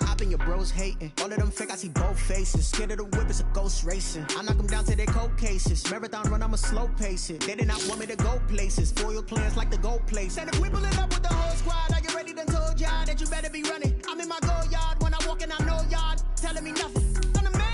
Hopping, your bros hating. All of them fake, I see both faces. Scared of the whip, it's a ghost racing. I knock them down to their cold cases. Marathon run, I'ma slow pace it. They did not want me to go places. Foil plans like the gold place. And if we pulling up with the whole squad, are you ready? Done told y'all that you better be running. I'm in my go yard. When I walk in, I know y'all telling me nothing. I'm the man.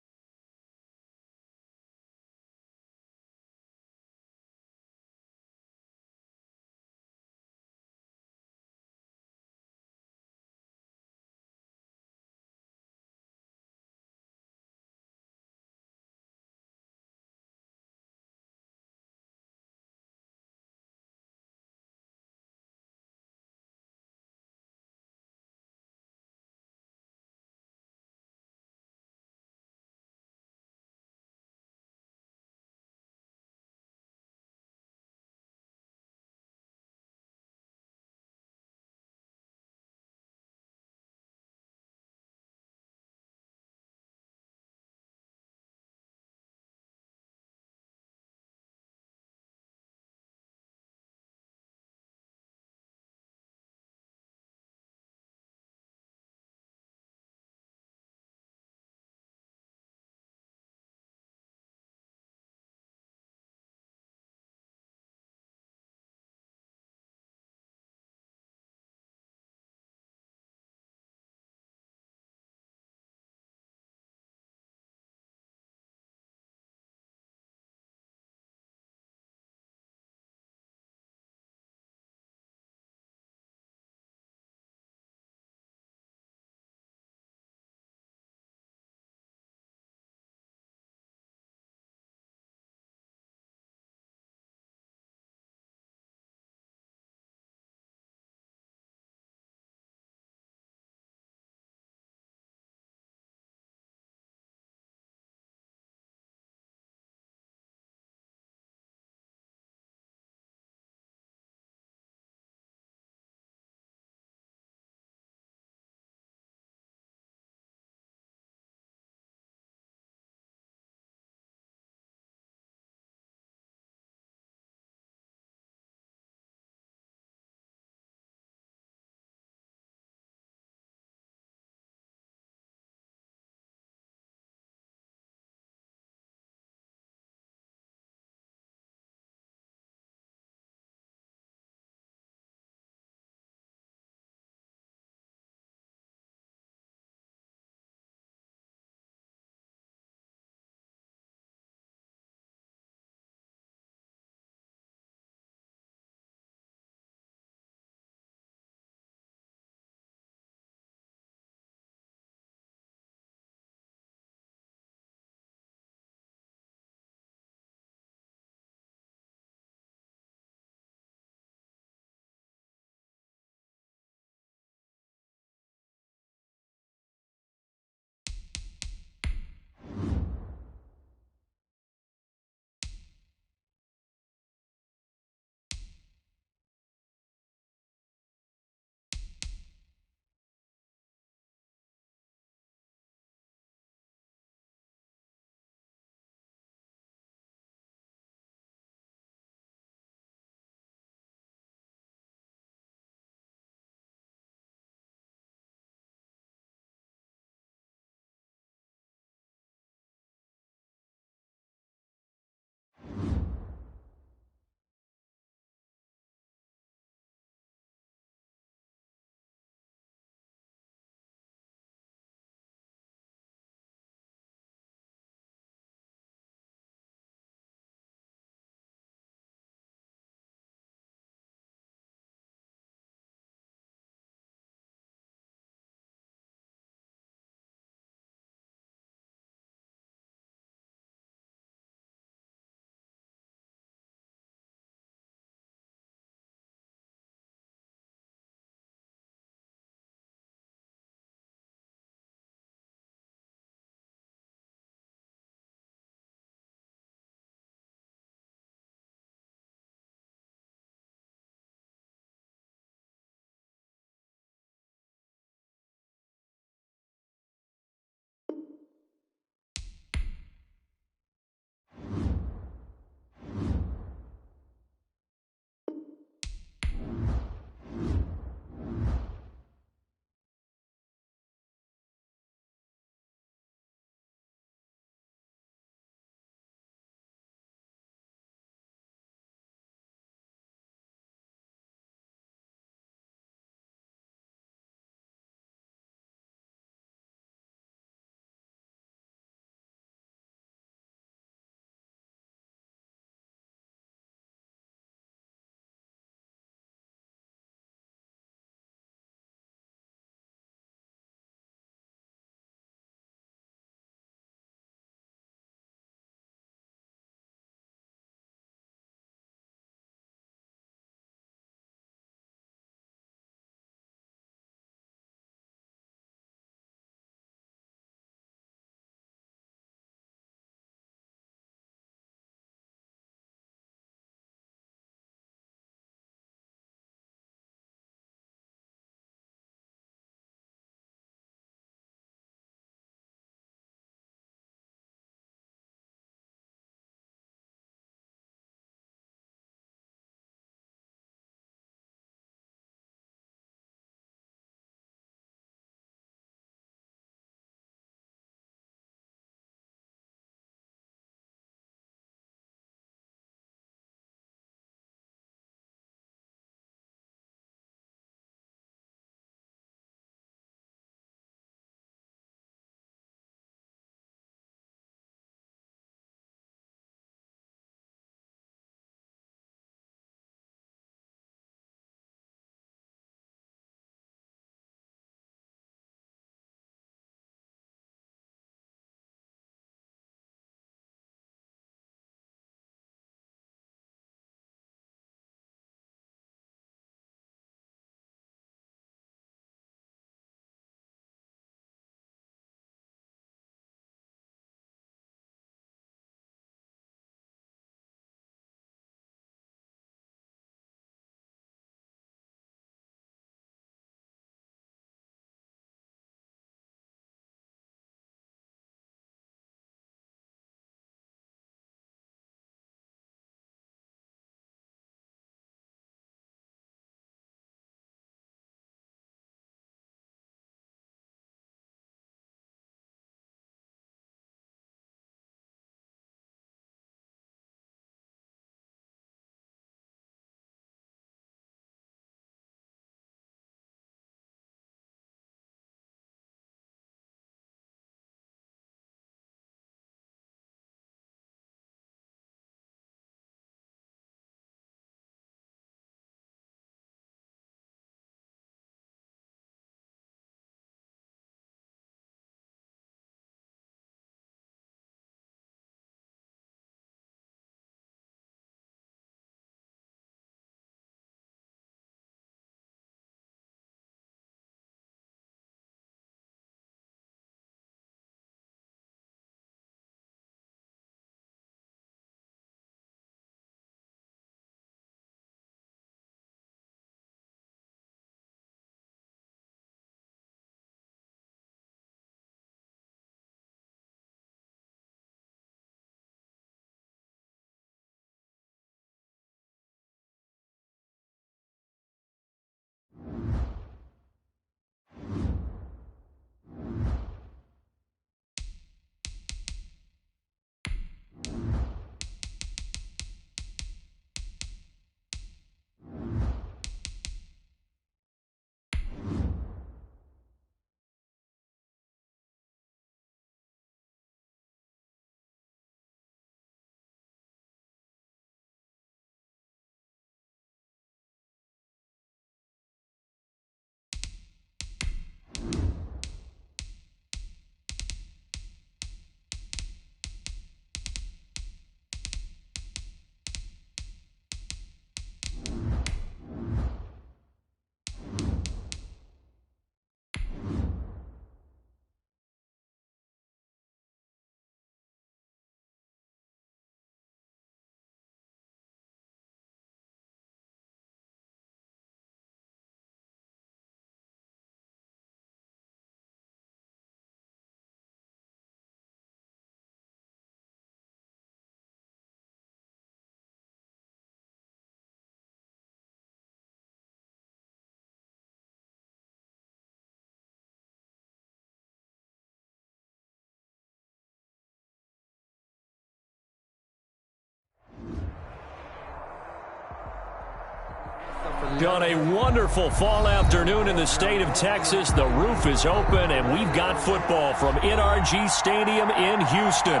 On a wonderful fall afternoon in the state of Texas, the roof is open, and we've got football from NRG Stadium in Houston.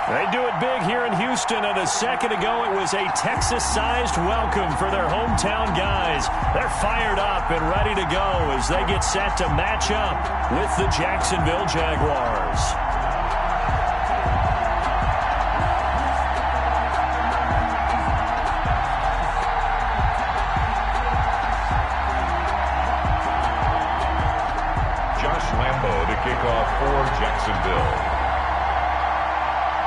They do it big here in Houston, and a second ago it was a Texas-sized welcome for their hometown guys. They're fired up and ready to go as they get set to match up with the Jacksonville Jaguars. Kickoff for Jacksonville.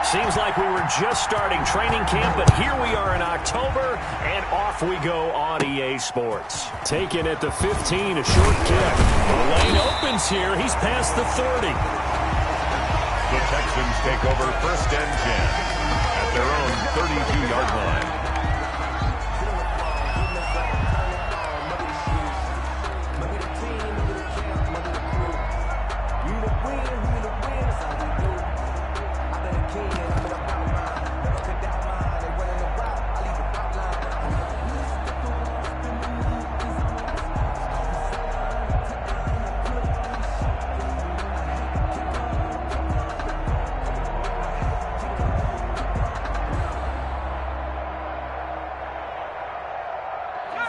Seems like we were just starting training camp, but here we are in October, and off we go on EA Sports. Taken at the 15, a short kick. The lane opens here. He's past the 30. The Texans take over 1st and 10 at their own 32-yard line.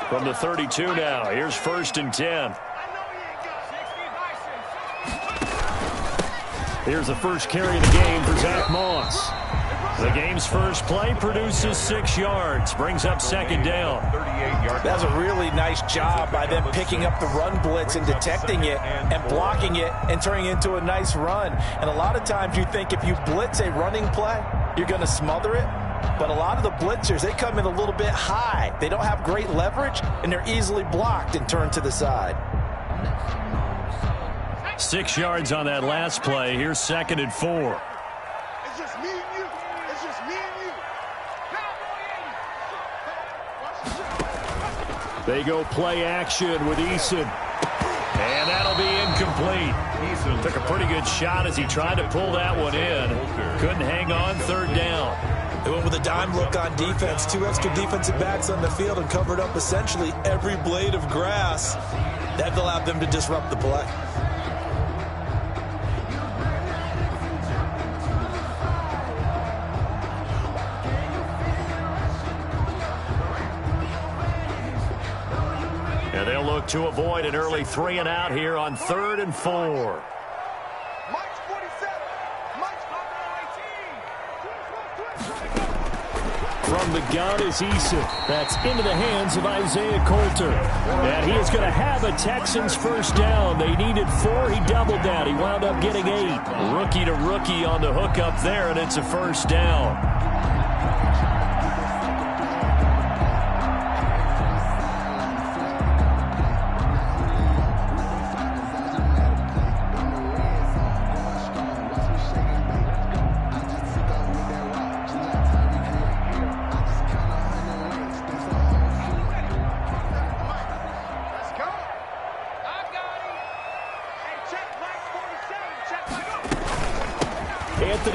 From the 32 now, here's 1st and 10. Here's the first carry of the game for Zach Moss. The game's first play produces 6 yards, brings up 2nd down. That's a really nice job by them picking up the run blitz and detecting it and blocking it and turning it into a nice run. And a lot of times you think if you blitz a running play, you're going to smother it. But a lot of the blitzers, they come in a little bit high. They don't have great leverage, and they're easily blocked and turned to the side. 6 yards on that last play. Here's 2nd and 4. It's just me and you. It's just me and you. They go play action with Eason. And that'll be incomplete. Eason took a pretty good shot as he tried to pull that one in. Couldn't hang on, 3rd down. They went with a dime look on defense. 2 extra defensive backs on the field and covered up essentially every blade of grass. That allowed them to disrupt the play. And they'll look to avoid an early 3 and out here on 3rd and 4. From the gun is Eason. That's into the hands of Isaiah Coulter. And he is going to have a Texans first down. They needed 4. He doubled that. He wound up getting 8. Rookie to rookie on the hook up there, and it's a first down.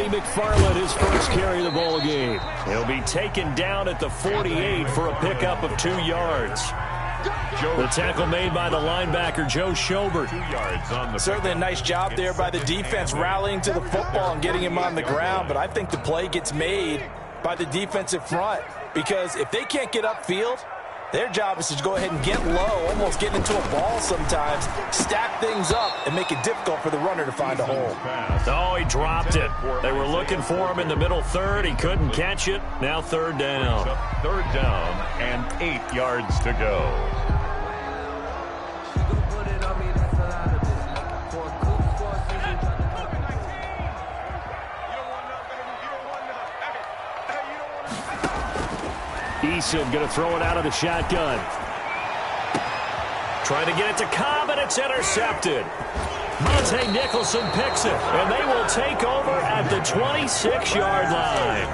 McFarland, his first carry of the ball game. He'll be taken down at the 48 for a pickup of 2 yards. The tackle made by the linebacker, Joe Schobert. 2 yards on the Certainly a nice job there by the defense rallying to the football and getting him on the ground, but I think the play gets made by the defensive front because if they can't get upfield, their job is to go ahead and get low, almost get into a ball sometimes, stack things up, and make it difficult for the runner to find a hole. Oh, he dropped it. They were looking for him in the middle third. He couldn't catch it. Now 3rd down. 3rd down and 8 yards to go. Eason going to throw it out of the shotgun. Trying to get it to Cobb, and it's intercepted. Monte Nicholson picks it, and they will take over at the 26-yard line.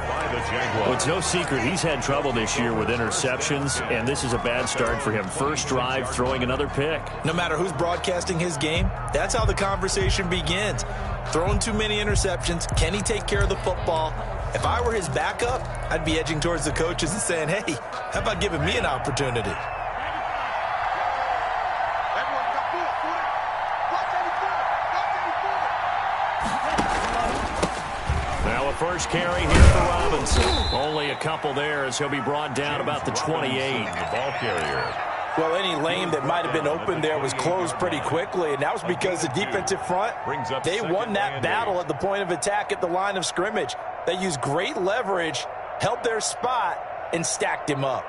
Well, it's no secret he's had trouble this year with interceptions, and this is a bad start for him. First drive, throwing another pick. No matter who's broadcasting his game, that's how the conversation begins. Throwing too many interceptions, can he take care of the football? If I were his backup, I'd be edging towards the coaches and saying, hey, how about giving me an opportunity? first carry here for Robinson. Only a couple there as he'll be brought down about the 28. The ball carrier. Well, any lane that might have been open there was closed pretty quickly, and that was because the defensive front, they won that battle at the point of attack at the line of scrimmage. They used great leverage, held their spot, and stacked him up.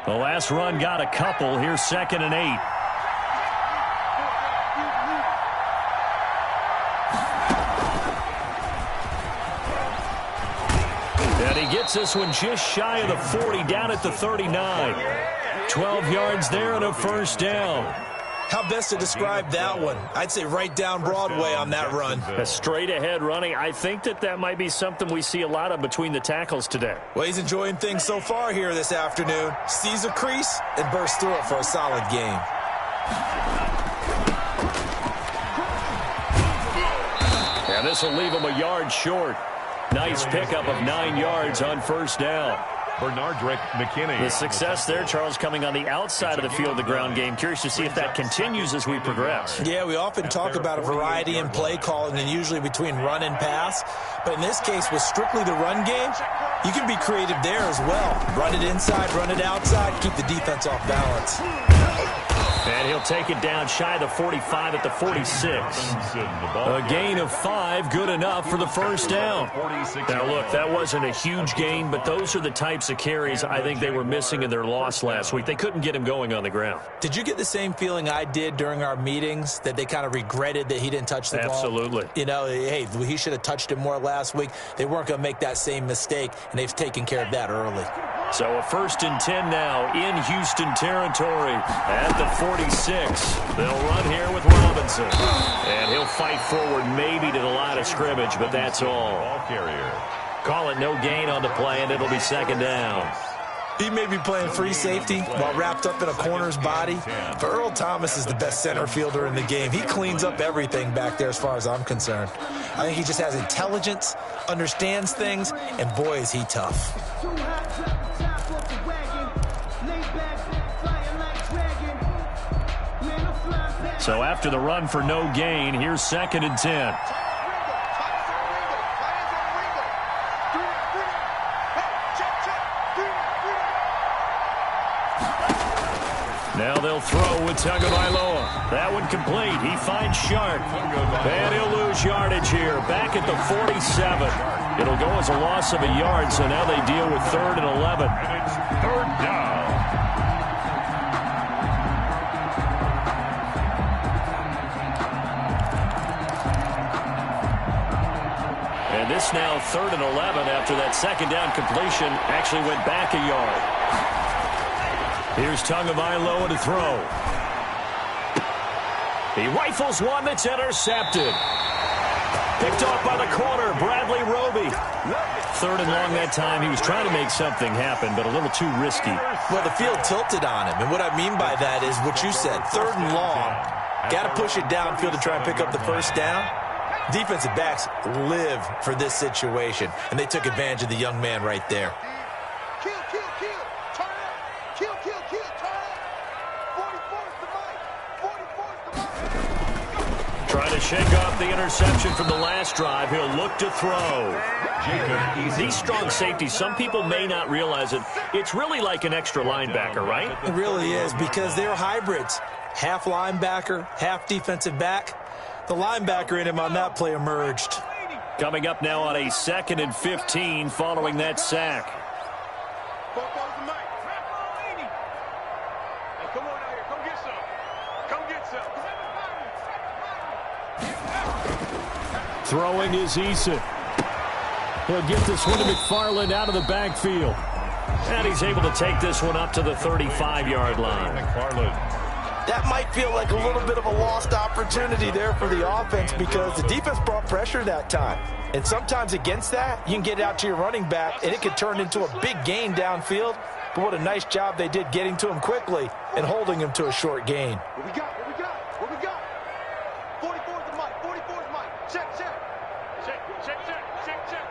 The last run got a couple. Here's 2nd and 8. And he gets this one just shy of the 40, down at the 39. 12 yards there and a first down. How best to describe that one? I'd say right down Broadway on that run. A straight-ahead running. I think that might be something we see a lot of between the tackles today. Well, he's enjoying things so far here this afternoon. Sees a crease and bursts through it for a solid game. And this will leave him a yard short. Nice pickup of 9 yards on first down. Bernardrick McKinney. The success there, Charles, coming on the outside of the field, the ground game. Curious to see if that continues as we progress. Yeah, we often talk about a variety in play calling and usually between run and pass. But in this case, with strictly the run game, you can be creative there as well. Run it inside, run it outside, keep the defense off balance. And he'll take it down shy of the 45 at the 46. A gain of 5, good enough for the first down. Now, look, that wasn't a huge gain, but those are the types of carries I think they were missing in their loss last week. They couldn't get him going on the ground. Did you get the same feeling I did during our meetings, that they kind of regretted that he didn't touch the ball? Absolutely. You know, hey, he should have touched it more last week. They weren't going to make that same mistake, and they've taken care of that early. So a 1st and 10 now in Houston territory at the 46. They'll run here with Robinson. And he'll fight forward maybe to the line of scrimmage, but that's all. Ball carrier. Call it no gain on the play, and it'll be 2nd down. He may be playing free safety while wrapped up in a corner's body, but Earl Thomas is the best center fielder in the game. He cleans up everything back there as far as I'm concerned. I think he just has intelligence, understands things, and boy, is he tough. So after the run for no gain, here's 2nd and 10. Now they'll throw with Tagovailoa. That one complete. He finds Sharp. And he'll lose yardage here. Back at the 47. It'll go as a loss of a yard, so now they deal with 3rd and 11. And it's 3rd down. And this now 3rd and 11 after that 2nd down completion actually went back a yard. Here's Tagovailoa to throw. He rifles one that's intercepted. Picked off by the corner, Bradley Roby. 3rd and long that time. He was trying to make something happen, but a little too risky. Well, the field tilted on him, and what I mean by that is what you said, 3rd and long. Got to push it downfield to try and pick up the first down. Defensive backs live for this situation, and they took advantage of the young man right there. Kill, kill, kill. Turn up. Kill, kill, kill. Turn up. 44's the mic. 44's the mic. Trying to shake off the interception from the last drive. He'll look to throw. These strong safeties, some people may not realize it. It's really like an extra linebacker, right? It really is, because they're hybrids. Half linebacker, half defensive back. The linebacker in him on that play emerged. Coming up now on a 2nd and 15 following that sack. 44's the mic. Hey, come on out here. Come get some. Come get some. Throwing is Eason. He'll get this one to McFarland out of the backfield. And he's able to take this one up to the 35-yard line. McFarland. That might feel like a little bit of a lost opportunity there for the offense, because the defense brought pressure that time. And sometimes against that, you can get it out to your running back, and it could turn into a big gain downfield. But what a nice job they did getting to him quickly and holding him to a short gain. What we got? What we got? What we got? 44's the mic. 44's the mic. Check, check. Check, check, check, check, check.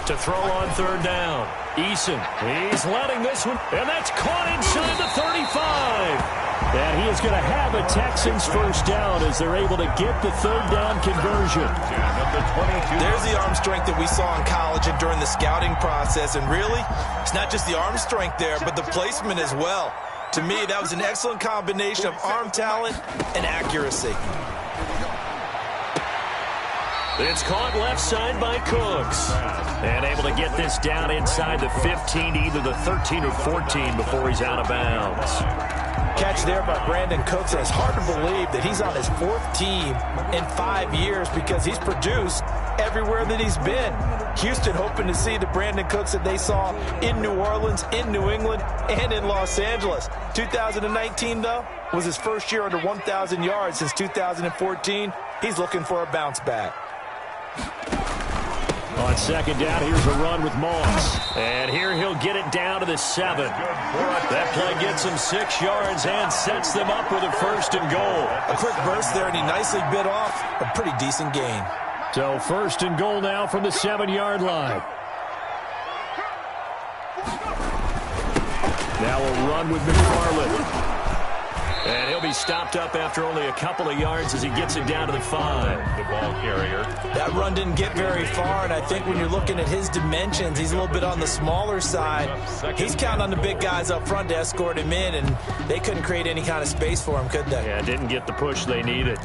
To throw on third down. Eason, he's letting this one, and that's caught inside the 35. And he is going to have a Texans first down as they're able to get the third down conversion. There's the arm strength that we saw in college and during the scouting process. And really, it's not just the arm strength there, but the placement as well. To me, that was an excellent combination of arm talent and accuracy. It's caught left side by Cooks. And able to get this down inside the 15, either the 13 or 14 before he's out of bounds. Catch there by Brandon Cooks. And it's hard to believe that he's on his 4th team in 5 years because he's produced everywhere that he's been. Houston hoping to see the Brandon Cooks that they saw in New Orleans, in New England, and in Los Angeles. 2019, though, was his first year under 1,000 yards since 2014. He's looking for a bounce back. On second down, here's a run with Moss. And here he'll get it down to the 7. That play gets him 6 yards and sets them up with a first and goal. A quick burst there, and he nicely bit off a pretty decent gain. So first and goal now from the 7-yard line. Now a run with McFarland. And he'll be stopped up after only a couple of yards as he gets it down to the 5. The ball carrier. That run didn't get very far, and I think when you're looking at his dimensions, he's a little bit on the smaller side. He's counting on the big guys up front to escort him in, and they couldn't create any kind of space for him, could they? Yeah, didn't get the push they needed.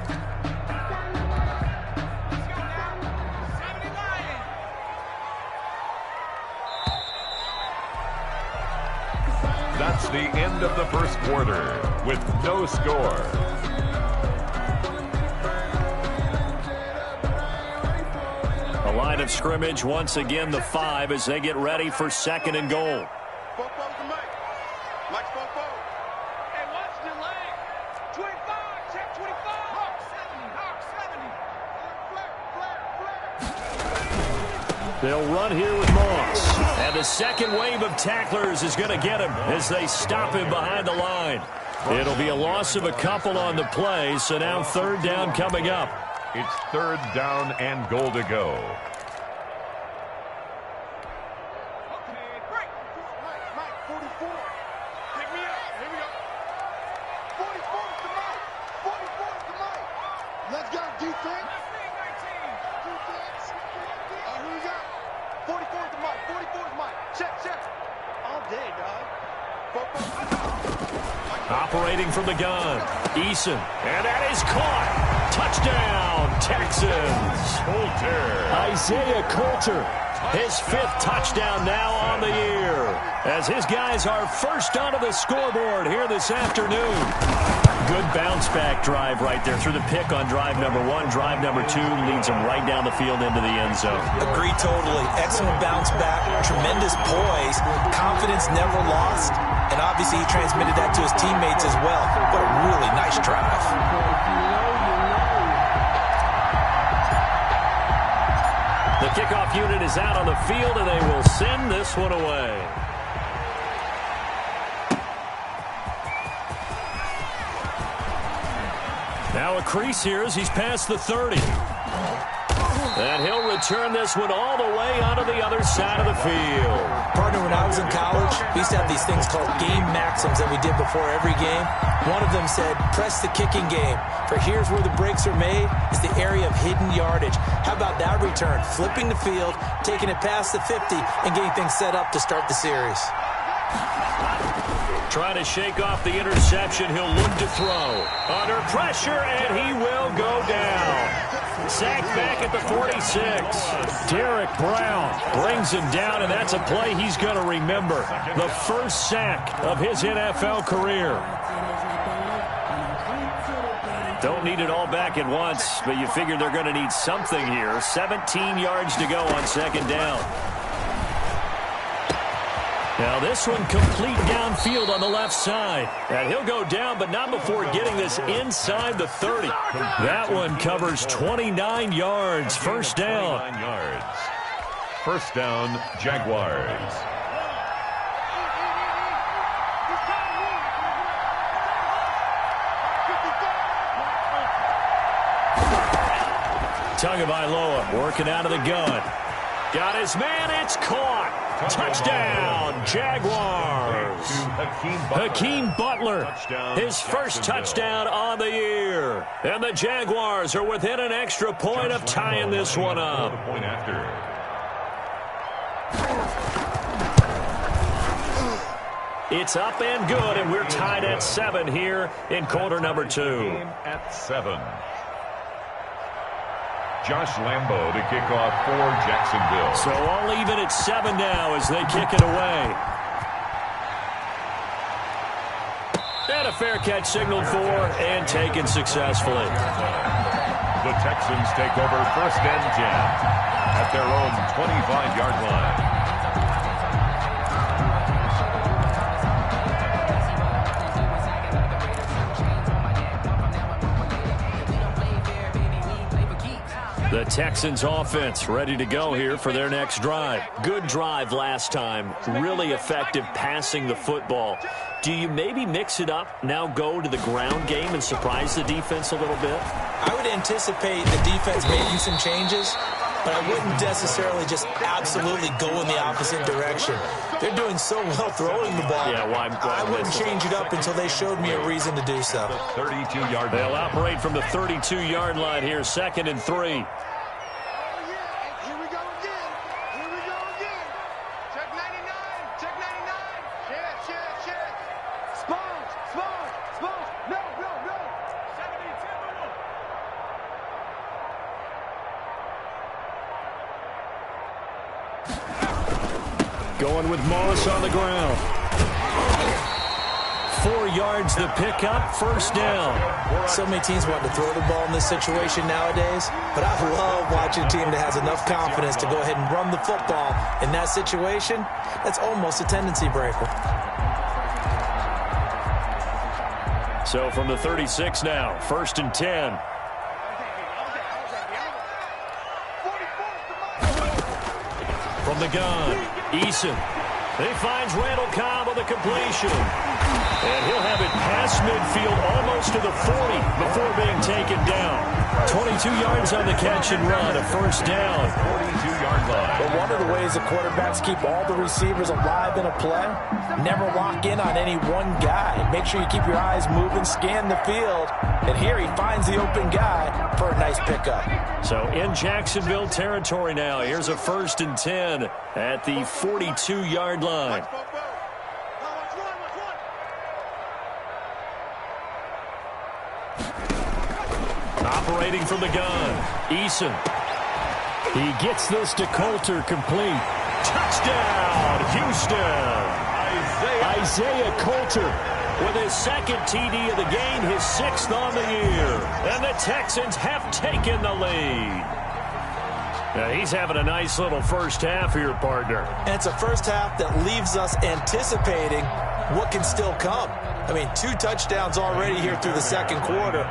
That's the end of the first quarter with no score. A line of scrimmage once again, the 5 as they get ready for second and goal. They'll run here with Moss. And the second wave of tacklers is going to get him as they stop him behind the line. It'll be a loss of a couple on the play, so now third down coming up. It's third down and goal to go. Let's go, defense. 44's the mic. 44's mic. Check. All day, dog. Operating from the gun, Eason. And that is caught. Touchdown, Texans. Isaiah Coulter, his 5th touchdown now on the year. As his guys are first onto the scoreboard here this afternoon. Good bounce-back drive right there through the pick on drive number 1. Drive number 2 leads him right down the field into the end zone. Agree totally. Excellent bounce-back, tremendous poise, confidence never lost, and obviously he transmitted that to his teammates as well. What a really nice drive. The kickoff unit is out on the field, and they will send this one away. Now a crease here as he's past the 30. And he'll return this one all the way onto the other side of the field. Partner, when I was in college, we used to have these things called game maxims that we did before every game. One of them said, press the kicking game. For here's where the breaks are made, is the area of hidden yardage. How about that return? Flipping the field, taking it past the 50, and getting things set up to start the series. Trying to shake off the interception. He'll look to throw. Under pressure, and he will go down. Sacked back at the 46. Derek Brown brings him down, and that's a play he's going to remember. The first sack of his NFL career. Don't need it all back at once, but you figure they're going to need something here. 17 yards to go on second down. Now this one complete downfield on the left side. And he'll go down, but not before getting this inside the 30. That one covers 29 yards. First down. 29 yards. First down, Jaguars. Tagovailoa working out of the gun. Got his man. It's caught. Touchdown, Jaguars. Hakeem Butler, his first touchdown on the year. And the Jaguars are within an extra point of tying this one up. It's up and good, and we're tied at 7 here in quarter number 2. At 7. Josh Lambo to kick off for Jacksonville. So all even at 7 now as they kick it away. And a fair catch signaled for and taken successfully. The Texans take over first and 10 at their own 25-yard line. The Texans offense ready to go here for their next drive. Good drive last time. Really effective passing the football. Do you maybe mix it up, now go to the ground game and surprise the defense a little bit? I would anticipate the defense making some changes, but I wouldn't necessarily just absolutely go in the opposite direction. They're doing so well throwing the ball. Yeah, why I wouldn't change it up until they showed me a reason to do so. 32-yard. They'll operate from the 32-yard line here, 2nd and 3. Going with Moss on the ground. 4 yards the pickup, first down. So many teams want to throw the ball in this situation nowadays, but I love watching a team that has enough confidence to go ahead and run the football in that situation. That's almost a tendency breaker. So from the 36 now, 1st and 10. From the gun, Eason. He finds Randall Cobb with a completion. And he'll have it past midfield almost to the 40 before being taken down. 22 yards on the catch and run, a first down. 42-yard line. But one of the ways the quarterbacks keep all the receivers alive in a play, never lock in on any one guy. Make sure you keep your eyes moving, scan the field. And here he finds the open guy for a nice pickup. So in Jacksonville territory now, here's a 1st and 10 at the 42-yard line. Operating from the gun, Eason. He gets this to Coulter, complete. Touchdown, Houston. Isaiah Coulter with his 2nd TD of the game, his 6th on the year. And the Texans have taken the lead. Now he's having a nice little first half here, partner. And it's a first half that leaves us anticipating what can still come. I mean, 2 touchdowns already here through the 2nd quarter.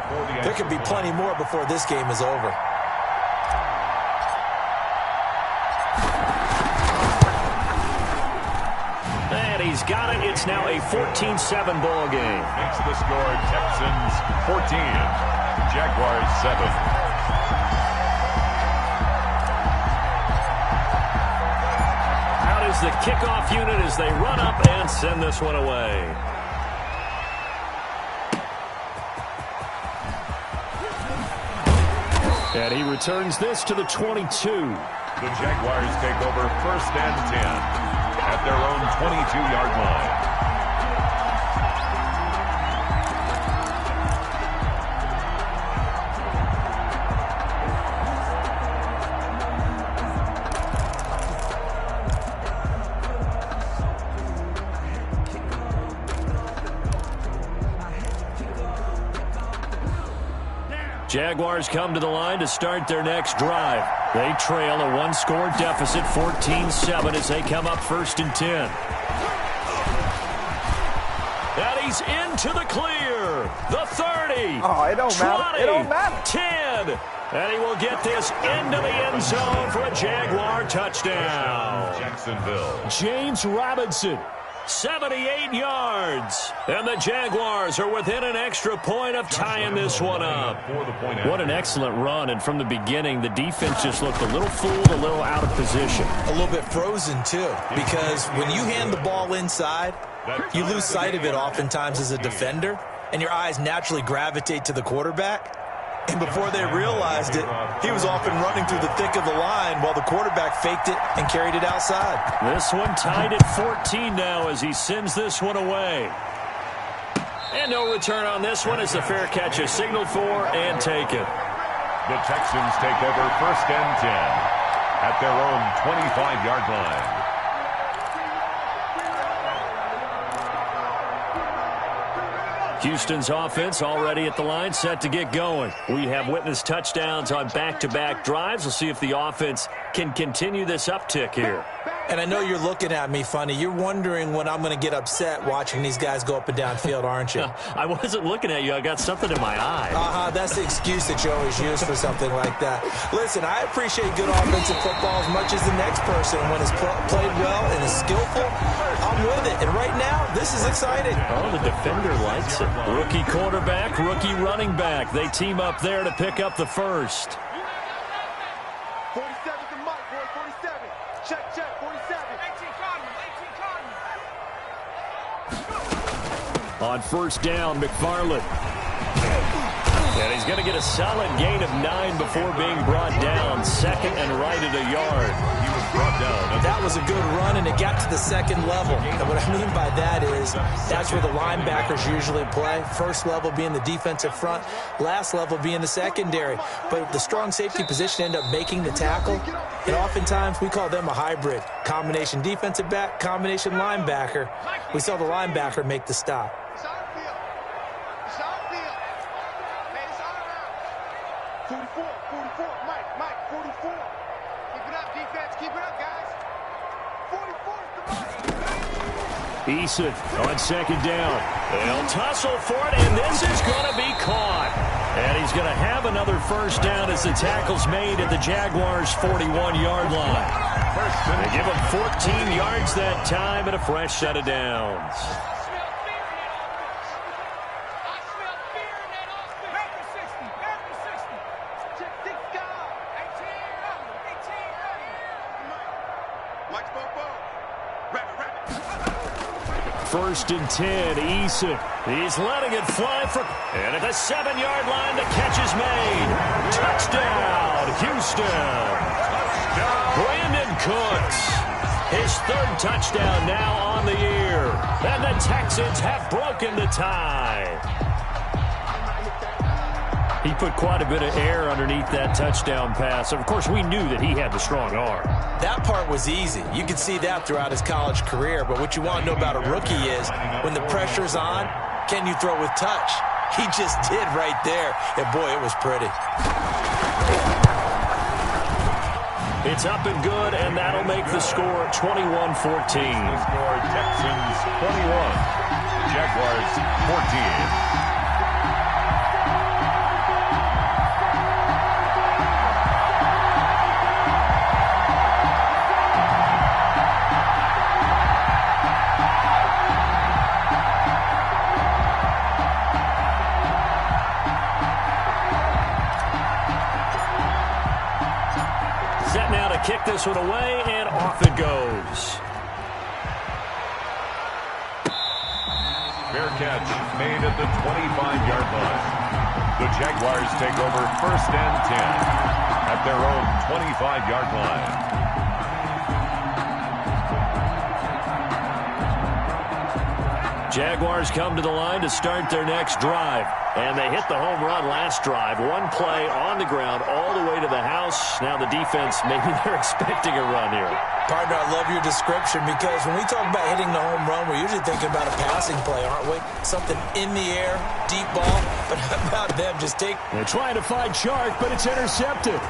There could be plenty more before this game is over. And he's got it. It's now a 14-7 ball game. Makes the score Texans 14, Jaguars 7. Out is the kickoff unit as they run up and send this one away. And he returns this to the 22. The Jaguars take over 1st and 10 at their own 22-yard line. Jaguars come to the line to start their next drive. They trail a 1-score deficit, 14-7, as they come up 1st and 10. And he's into the clear. The 30. Oh, it don't 20, matter. It don't matter. 10. And he will get this into the end zone for a Jaguar touchdown. Jacksonville. James Robinson 78 yards. And the Jaguars are within an extra point of tying this one up. What an excellent run. And from the beginning, the defense just looked a little fooled, a little out of position. A little bit frozen, too, because when you hand the ball inside, you lose sight of it oftentimes as a defender, and your eyes naturally gravitate to the quarterback. And before they realized it, he was off and running through the thick of the line while the quarterback faked it and carried it outside. This one tied at 14 now as he sends this one away. And no return on this one as the fair catch is signaled for and taken. The Texans take over 1st and 10 at their own 25-yard line. Houston's offense already at the line, set to get going. We have witnessed touchdowns on back-to-back drives. We'll see if the offense can continue this uptick here. And I know you're looking at me funny. You're wondering when I'm going to get upset watching these guys go up and down field, aren't you? I wasn't looking at you. I got something in my eye. That's the excuse that you always use for something like that. Listen, I appreciate good offensive football as much as the next person. When it's played well and is skillful, I'm with it. And right now, this is exciting. Oh, the defender likes it. Rookie quarterback, rookie running back. They team up there to pick up the first. 47's the mic, boy. 47. Check, 47. 18 On first down, McFarland. And he's going to get a solid gain of 9 before being brought down. Second and right at a yard. He was brought down. That was a good run, and it got to the second level. And what I mean by that is that's where the linebackers usually play. First level being the defensive front, last level being the secondary. But the strong safety position ended up making the tackle, and oftentimes we call them a hybrid. Combination defensive back, combination linebacker. We saw the linebacker make the stop. It's our field. It's our field. Man, it's all around. 44. Mike, 44. Keep it up, defense. Keep it up, guys. 44's the mic. Eason on second down. They'll tussle for it, and this is going to be caught. And he's going to have another first down as the tackle's made at the Jaguars' 41-yard line. They give him 14 yards that time and a fresh set of downs. First and 10, Eason. He's letting it fly for... And at the 7-yard line, the catch is made. Touchdown, Houston. Brandon Cooks. His 3rd touchdown now on the year. And the Texans have broken the tie. He put quite a bit of air underneath that touchdown pass. Of course, we knew that he had the strong arm. That part was easy. You could see that throughout his college career. But what you want to know about a rookie is when the pressure's on, can you throw with touch? He just did right there. And, boy, it was pretty. It's up and good, and that'll make the score 21-14. Score Texans 21, Jaguars 14. Kick this one away, and off it goes. Fair catch made at the 25-yard line. The Jaguars take over 1st and 10 at their own 25-yard line. Jaguars come to the line to start their next drive. And they hit the home run last drive. One play on the ground all the way to the house. Now the defense, maybe they're expecting a run here. Partner, I love your description because when we talk about hitting the home run, we're usually thinking about a passing play, aren't we? Something in the air, deep ball. But how about them just take... They're trying to find Chark, but it's intercepted.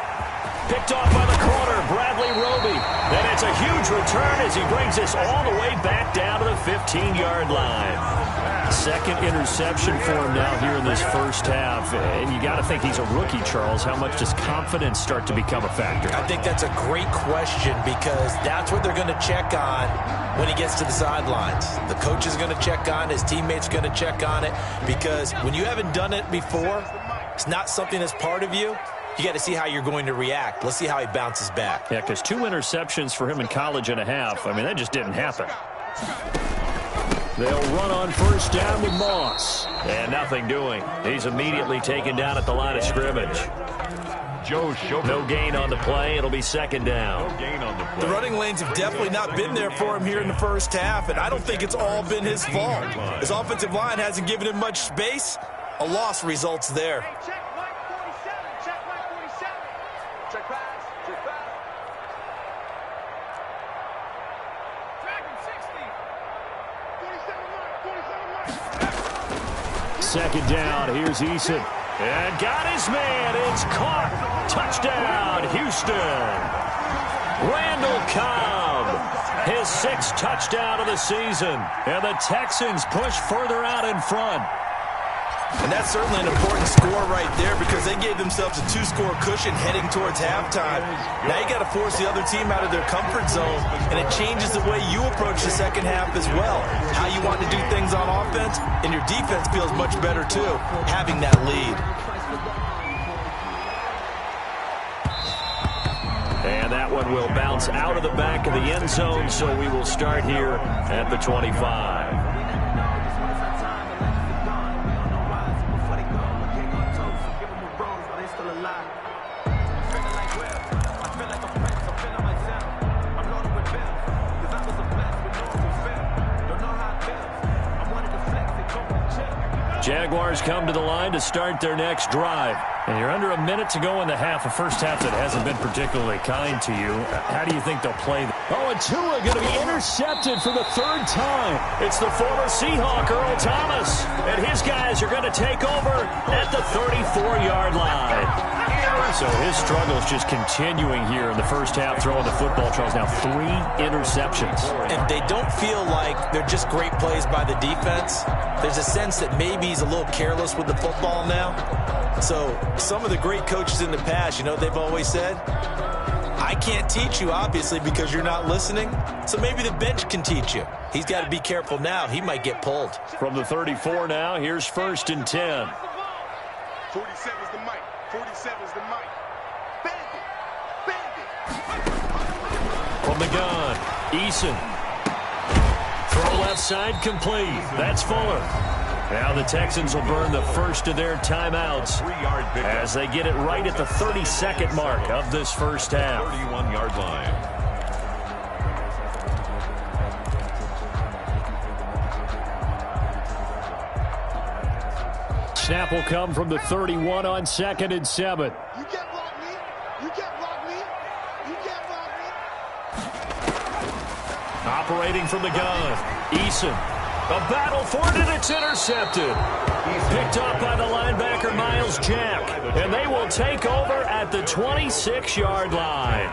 Picked off by the corner, Bradley Roby. And it's a huge return as he brings us all the way back down to the 15-yard line. Second interception for him now here in this first half. And you got to think he's a rookie, Charles. How much does confidence start to become a factor? I think that's a great question because that's what they're going to check on when he gets to the sidelines. The coach is going to check on it. His teammates are going to check on it because when you haven't done it before, it's not something that's part of you. You got to see how you're going to react. Let's see how he bounces back. Yeah, because 2 interceptions for him in college and a half. I mean, that just didn't happen. They'll run on first down with Moss. And nothing doing. He's immediately taken down at the line of scrimmage. No gain on the play. It'll be second down. No gain on the play. The running lanes have definitely not been there for him here in the first half, and I don't think it's all been his fault. His offensive line hasn't given him much space. A loss results there. Check Mike 47. Check Mike 47. Check pass. Check pass. Track him 60. 47 Mike. 47 Mike. Second down. Here's Eason. And got his man. It's caught. Touchdown, Houston. Randall Cobb. His 6th touchdown of the season. And the Texans push further out in front. And that's certainly an important score right there because they gave themselves a 2-score cushion heading towards halftime. Now you got to force the other team out of their comfort zone, and it changes the way you approach the second half as well. How you want to do things on offense, and your defense feels much better too, having that lead. And that one will bounce out of the back of the end zone, so we will start here at the 25. Jaguars come to the line to start their next drive. And you're under a minute to go in the half, a first half that hasn't been particularly kind to you. How do you think they'll play? Oh, and Tua going to be intercepted for the 3rd time. It's the former Seahawk, Earl Thomas. And his guys are going to take over at the 34-yard line. So his struggles just continuing here in the first half, throwing the football. Charles, now 3 interceptions. And they don't feel like they're just great plays by the defense. There's a sense that maybe he's a little careless with the football now. So some of the great coaches in the past, you know, they've always said, I can't teach you, obviously, because you're not listening. So maybe the bench can teach you. He's got to be careful now. He might get pulled. From the 34 now, here's 1st and 10. 47's the mic. 47's the mic. Bandit. Bandit. From the gun, Eason. Throw left side complete. That's Fuller. Now the Texans will burn the first of their timeouts as they get it right at the 32nd mark of this first half. 31-yard line. Snap will come from the 31 on 2nd and 7. You can't block me. You can't block me. You can't block me. Operating from the gun, Eason. A battle for it, and it's intercepted. Picked up by the linebacker, Miles Jack. And they will take over at the 26-yard line.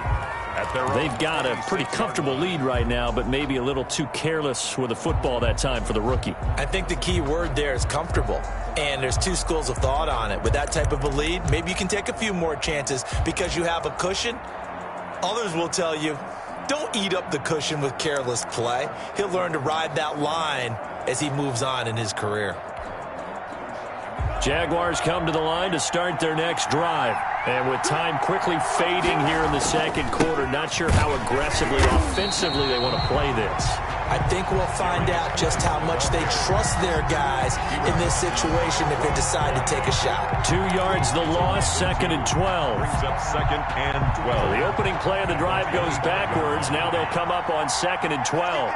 They've got a pretty comfortable lead right now, but maybe a little too careless with the football that time for the rookie. I think the key word there is comfortable. And there's 2 schools of thought on it. With that type of a lead, maybe you can take a few more chances because you have a cushion. Others will tell you, don't eat up the cushion with careless play. He'll learn to ride that line as he moves on in his career. Jaguars come to the line to start their next drive. And with time quickly fading here in the second quarter, not sure how aggressively, offensively they want to play this. I think we'll find out just how much they trust their guys in this situation if they decide to take a shot. 2 yards the loss, 2nd and 12. Brings up 2nd and 12. The opening play of the drive goes backwards. Now they'll come up on 2nd and 12.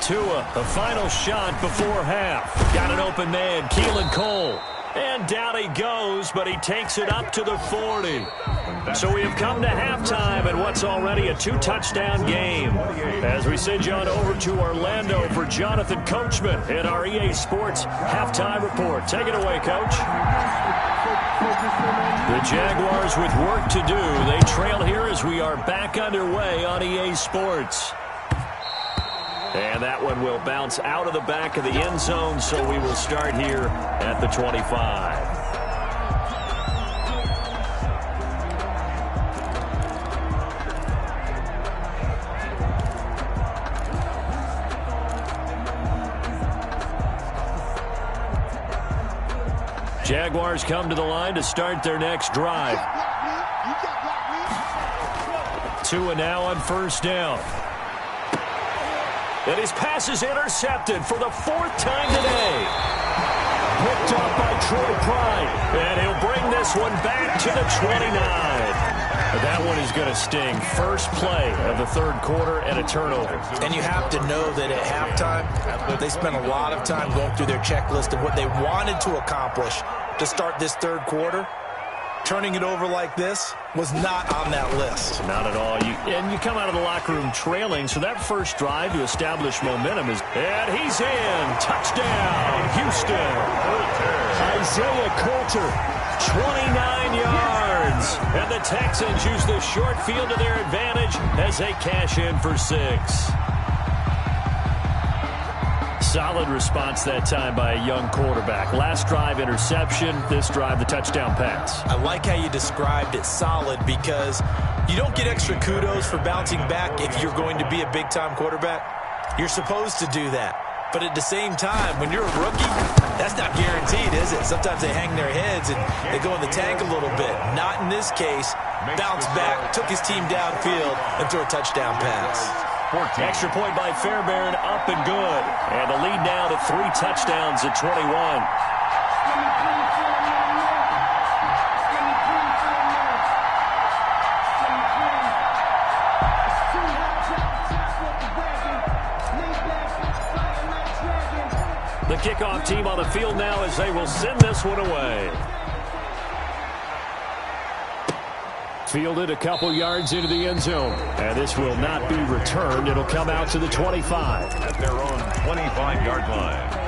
Tua, the final shot before half. Got an open man, Keelan Cole. And down he goes, but he takes it up to the 40. So we have come to halftime in what's already a 2-touchdown game. As we send you on over to Orlando for Jonathan Coachman in our EA Sports Halftime Report. Take it away, Coach. The Jaguars with work to do. They trail here as we are back underway on EA Sports. And that one will bounce out of the back of the end zone, so we will start here at the 25. Jaguars come to the line to start their next drive. 2 and now on first down. And his pass is intercepted for the 4th time today. Picked up by Troy Pride. And he'll bring this one back to the 29. That one is going to sting. First play of the 3rd quarter and a turnover. And you have to know that at halftime, they spent a lot of time going through their checklist of what they wanted to accomplish to start this 3rd quarter. Turning it over like this was not on that list. Not at all. You come out of the locker room trailing, so that first drive to establish momentum is... And he's in. Touchdown, Houston. Isaiah Coulter, 29 yards. And the Texans use the short field to their advantage as they cash in for 6. Solid response that time by a young quarterback. Last drive, interception. This drive, the touchdown pass. I like how you described it, solid, because you don't get extra kudos for bouncing back if you're going to be a big-time quarterback. You're supposed to do that. But at the same time, when you're a rookie, that's not guaranteed, is it? Sometimes they hang their heads and they go in the tank a little bit. Not in this case. Bounced back, took his team downfield, and threw a touchdown pass. Extra point by Fairbairn, up and good. And the lead now to 3 touchdowns at 21. The kickoff team on the field now as they will send this one away. Fielded a couple yards into the end zone. And this will not be returned. It'll come out to the 25. At their own 25-yard line.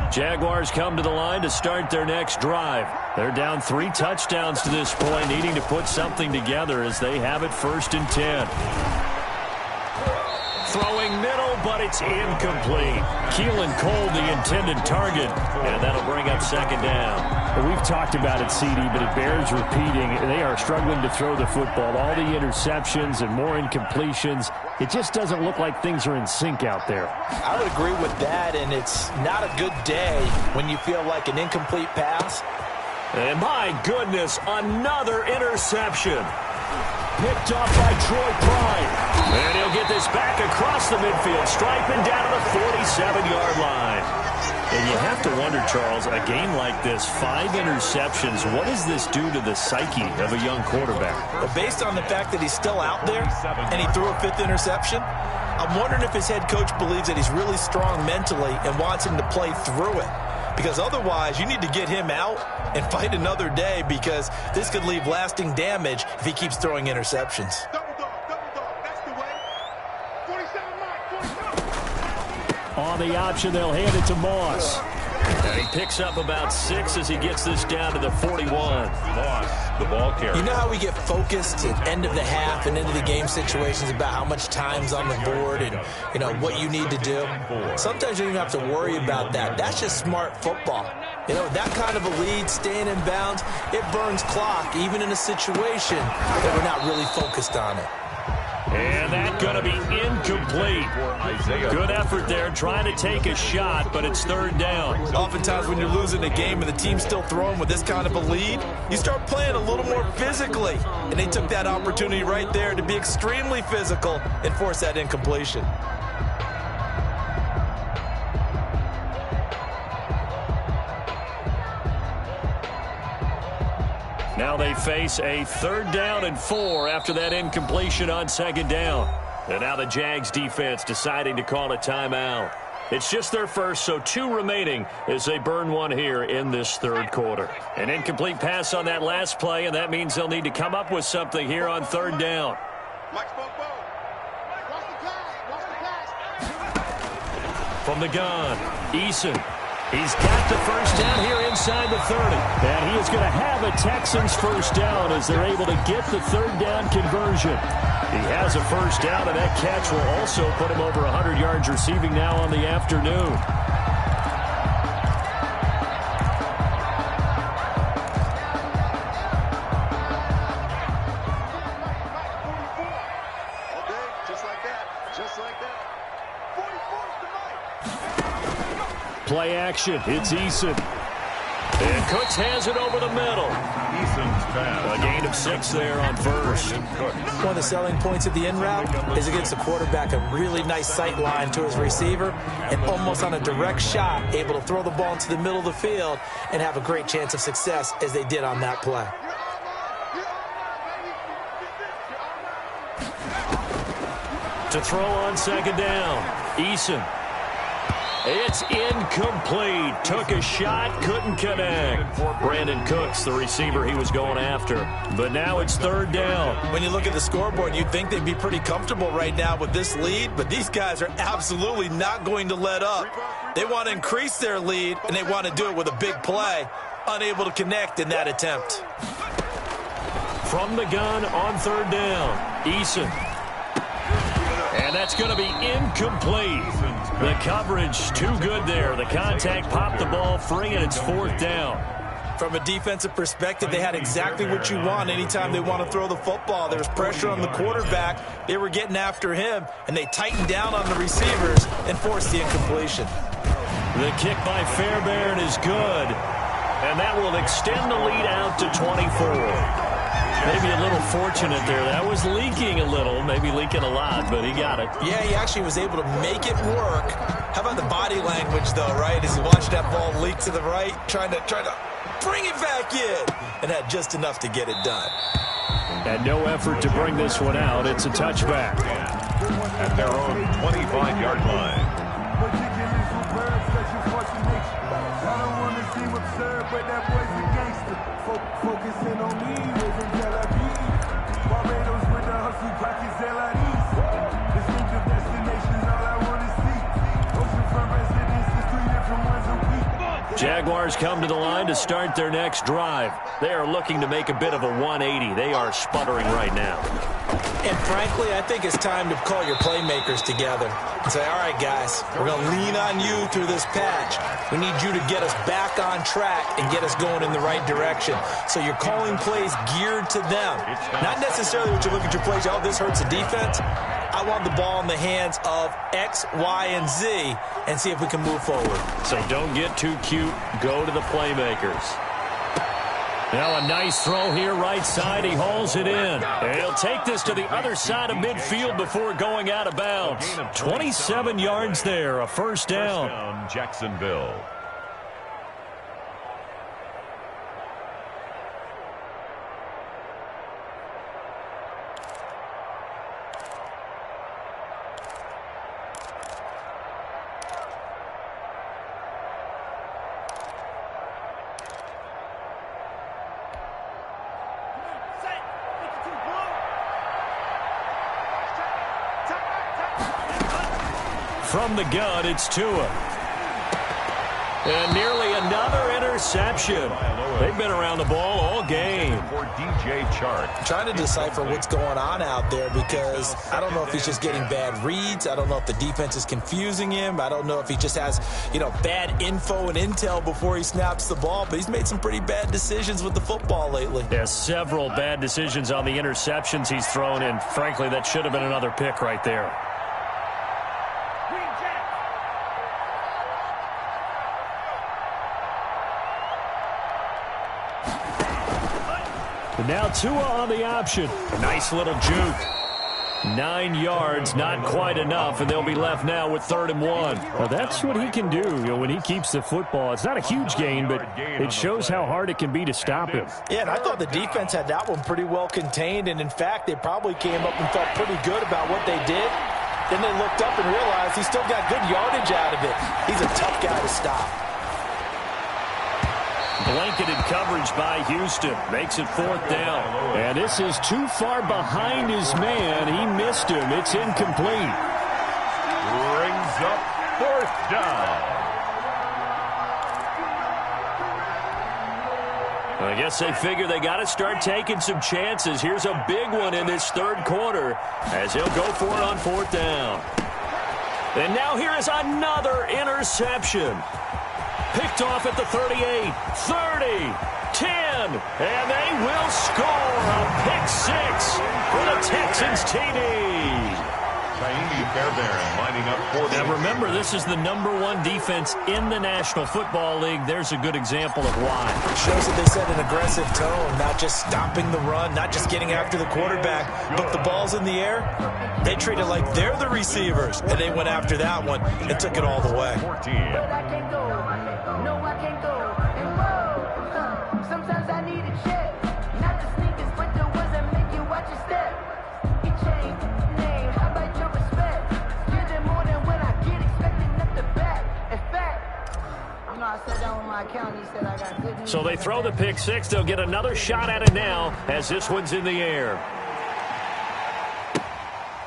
Jaguars come to the line to start their next drive. They're down 3 touchdowns to this point, needing to put something together as they have it 1st and 10. Throwing middle, but it's incomplete. Keelan Cole, the intended target, and that'll bring up 2nd down. Well, we've talked about it, CD, but it bears repeating. They are struggling to throw the football. All the interceptions and more incompletions. It just doesn't look like things are in sync out there. I would agree with that, and it's not a good day when you feel like an incomplete pass. And my goodness, another interception. Picked off by Troy Pride. And he'll get this back across the midfield stripe and down to the 47-yard line. And you have to wonder, Charles, a game like this, 5 interceptions, what does this do to the psyche of a young quarterback? Well, based on the fact that he's still out there and he threw a 5th interception, I'm wondering if his head coach believes that he's really strong mentally and wants him to play through it. Because otherwise, you need to get him out and fight another day, because this could leave lasting damage if he keeps throwing interceptions. On the option, they'll hand it to Moss. And he picks up about 6 as he gets this down to the 41. Moss, the ball carrier. You know how we get focused at end of the half and into the game situations about how much time's on the board and, you know, what you need to do? Sometimes you don't even have to worry about that. That's just smart football. You know, that kind of a lead, staying in bounds, it burns clock, even in a situation that we're not really focused on it. And that's going to be incomplete. Good effort there, trying to take a shot, but it's 3rd down. Oftentimes when you're losing a game and the team's still throwing with this kind of a lead, you start playing a little more physically. And they took that opportunity right there to be extremely physical and force that incompletion. Now they face a 3rd down and 4 after that incompletion on 2nd down. And now the Jags defense deciding to call a timeout. It's just their first, so 2 remaining as they burn one here in this 3rd quarter. An incomplete pass on that last play, and that means they'll need to come up with something here on 3rd down. From the gun, Eason. He's got the 1st down here inside the 30. And he is going to have a Texans 1st down as they're able to get the 3rd down conversion. He has a 1st down, and that catch will also put him over 100 yards receiving now on the afternoon. Play action. It's Eason. And Cooks has it over the middle. Eason's pass. A gain of 6 there on 1st. One of the selling points of the in-route is it gives the quarterback a really nice sight line to his receiver and almost on a direct shot able to throw the ball into the middle of the field and have a great chance of success as they did on that play. To throw on 2nd down. Eason. It's incomplete. Took a shot, couldn't connect. Brandon Cooks, the receiver he was going after. But now it's 3rd down. When you look at the scoreboard, you'd think they'd be pretty comfortable right now with this lead, but these guys are absolutely not going to let up. They want to increase their lead, and they want to do it with a big play. Unable to connect in that attempt. From the gun on 3rd down. Eason. And that's going to be incomplete. The coverage too good there. The contact popped the ball free, and it's 4th down. From a defensive perspective, they had exactly what you want anytime they want to throw the football. There was pressure on the quarterback. They were getting after him, and they tightened down on the receivers and forced the incompletion. The kick by Fairbairn is good, and that will extend the lead out to 24. Maybe a little fortunate there. That was leaking a little, maybe leaking a lot, but he got it. Yeah, he actually was able to make it work. How about the body language, though, right? As he watched that ball leak to the right, trying to bring it back in, and had just enough to get it done. And no effort to bring this one out. It's a touchback. At their own 25-yard line. Focusing on me, living Barbados with the hustle, pockets LIDs. Distinctive destinations, all I want to see. Oceanfront residences, 3 different ones a week. Jaguars come to the line to start their next drive. They are looking to make a bit of a 180. They are sputtering right now. And frankly, I think it's time to call your playmakers together and say, all right, guys, we're going to lean on you through this patch. We need you to get us back on track and get us going in the right direction. So you're calling plays geared to them. Not necessarily what you look at your plays, oh, this hurts the defense. I want the ball in the hands of X, Y, and Z and see if we can move forward. So don't get too cute. Go to the playmakers. Now a nice throw here right side. He hauls it in. And he'll take this to the other side of midfield before going out of bounds. 27 yards there, a 1st down. Jacksonville. From the gun, it's Tua. And nearly another interception. They've been around the ball all game. For DJ Chark. Trying to decipher what's going on out there because I don't know if he's just getting bad reads. I don't know if the defense is confusing him. I don't know if he just has, bad info and intel before he snaps the ball. But he's made some pretty bad decisions with the football lately. There's several bad decisions on the interceptions he's thrown, and frankly, that should have been another pick right there. Now Tua on the option. A nice little juke. 9 yards, not quite enough, and they'll be left now with 3rd and 1. Well, that's what he can do, when he keeps the football. It's not a huge gain, but it shows how hard it can be to stop him. Yeah, and I thought the defense had that one pretty well contained, and in fact, they probably came up and felt pretty good about what they did. Then they looked up and realized he still got good yardage out of it. He's a tough guy to stop. Blanketed coverage by Houston. Makes it 4th down. And this is too far behind his man. He missed him. It's incomplete. Brings up 4th down. I guess they figure they got to start taking some chances. Here's a big one in this 3rd quarter as he'll go for it on 4th down. And now here is another interception. Picked off at the 38, 30, 10, and they will score a pick 6 for the Texans TD. Lining up for now remember, this is the #1 defense in the National Football League. There's a good example of why. It shows that they set an aggressive tone, not just stopping the run, not just getting after the quarterback, but the ball's in the air. They treat it like they're the receivers, and they went after that one and took it all the way. 14. Sometimes I need a check, not the sneakers, but the ones that make you watch your step. He changed name, how about your respect? Give them more than when I get expecting up the back. In fact, I sat down with my account, he said I got good news. So they throw the pick 6. They'll get another shot at it now as this one's in the air.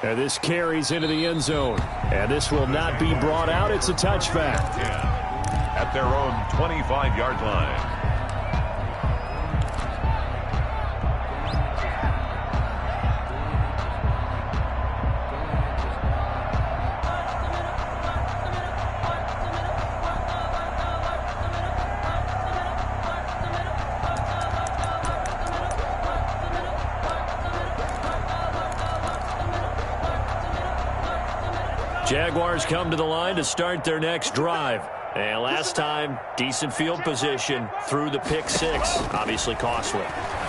And this carries into the end zone. And this will not be brought out. It's a touchback. At their own 25-yard line. Jaguars come to the line to start their next drive. And last time, decent field position through the pick 6. Obviously costly.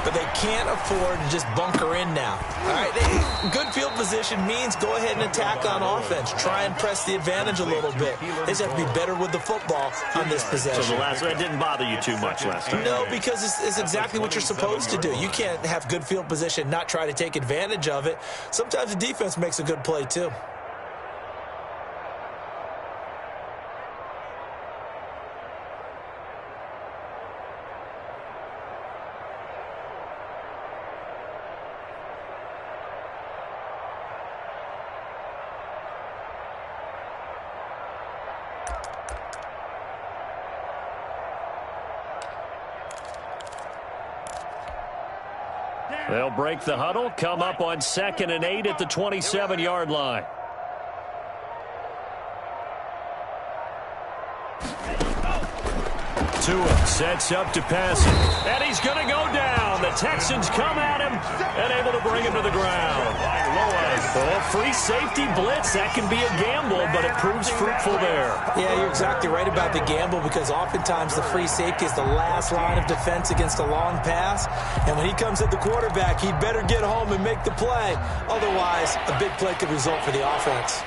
But they can't afford to just bunker in now. All right, good field position means go ahead and attack on offense. Try and press the advantage a little bit. They just have to be better with the football on this possession. So that didn't bother you too much last time? No, because it's exactly what you're supposed to do. You can't have good field position, not try to take advantage of it. Sometimes the defense makes a good play, too. They'll break the huddle, come up on 2nd and 8 at the 27-yard line. Tua sets up to pass it, and he's going to go down. The Texans come at him and able to bring him to the ground. Oh, free safety blitz, that can be a gamble, but it proves fruitful there. Yeah, you're exactly right about the gamble because oftentimes the free safety is the last line of defense against a long pass, and when he comes at the quarterback, he'd better get home and make the play. Otherwise, a big play could result for the offense.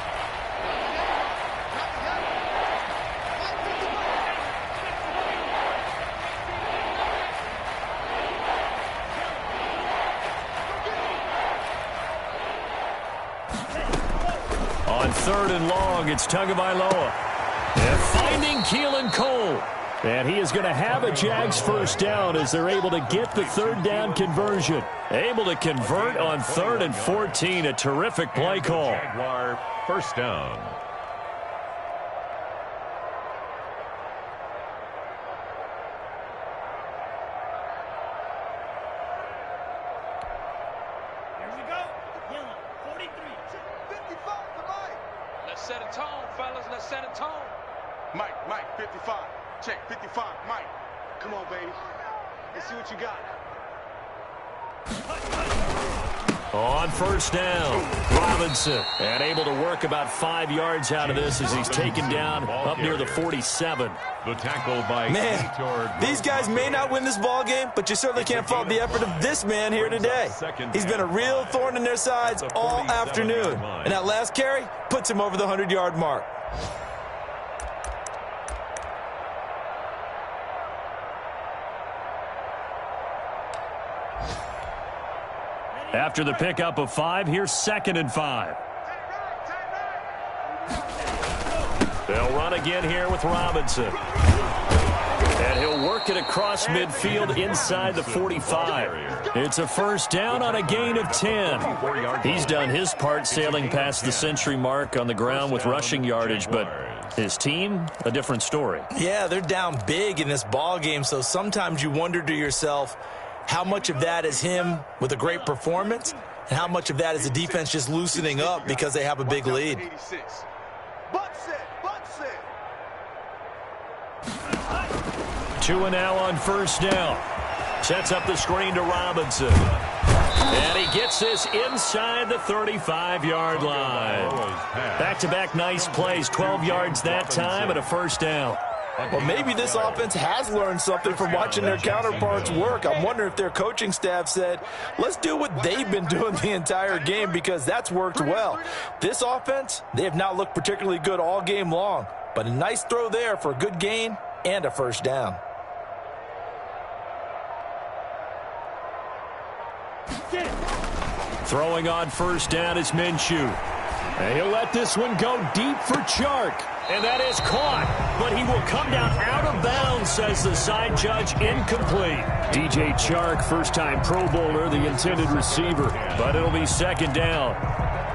On 3rd and long, it's Tagovailoa. And finding Keelan Cole. And he is going to have a Jags first down as they're able to get the 3rd down conversion. Able to convert on 3rd and 14. A terrific play call. Jaguar first down. Set a tone, fellas. Let's set a tone. Mike, 55. Check, 55. Mike, come on, baby. Let's see what you got. On first down, Robinson. And able to work about 5 yards out of this as he's taken down up near the 47. The tackle by these guys may not win this ball game, but you certainly can't fault the effort of this man here today. He's been a real thorn in their sides all afternoon. And that last carry puts him over the 100-yard mark. After the pickup of 5, here's 2nd and 5. They'll run again here with Robinson. And he'll work it across midfield inside the 45. It's a first down on a gain of 10. He's done his part sailing past the century mark on the ground with rushing yardage, but his team, a different story. Yeah, they're down big in this ball game, so sometimes you wonder to yourself, how much of that is him with a great performance, and how much of that is the defense just loosening up because they have a big lead? Tua now on first down. Sets up the screen to Robinson. And he gets this inside the 35-yard line. Back-to-back nice plays, 12 yards that time and a first down. Well, maybe this offense has learned something from watching their counterparts work. I'm wondering if their coaching staff said, let's do what they've been doing the entire game, because that's worked well. This offense, they have not looked particularly good all game long, but a nice throw there for a good gain and a first down. Throwing on first down is Minshew. And he'll let this one go deep for Chark. And that is caught, but he will come down out of bounds, says the side judge, incomplete. DJ Chark, first-time Pro Bowler, the intended receiver, but it'll be 2nd down.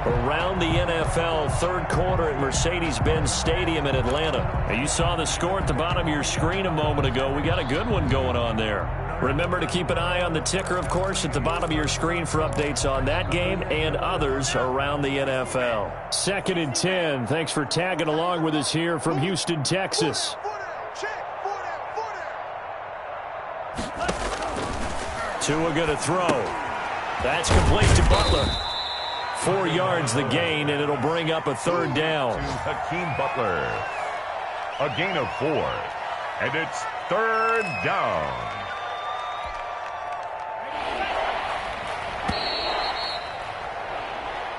Around the NFL, 3rd quarter at Mercedes-Benz Stadium in Atlanta. And you saw the score at the bottom of your screen a moment ago. We got a good one going on there. Remember to keep an eye on the ticker, of course, at the bottom of your screen for updates on that game and others around the NFL. 2nd and 10. Thanks for tagging along with us here from Houston, Texas. Tua going to throw. That's complete to Butler. 4 yards the gain, and it'll bring up a 3rd down. Hakeem Butler. A gain of 4. And it's 3rd down.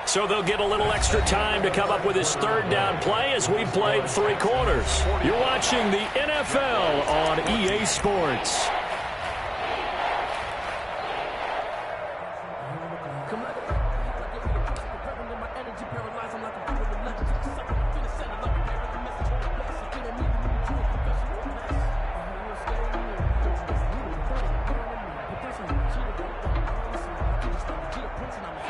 So they'll get a little extra time to come up with his 3rd down play as we played 3 quarters. You're watching the NFL on EA Sports.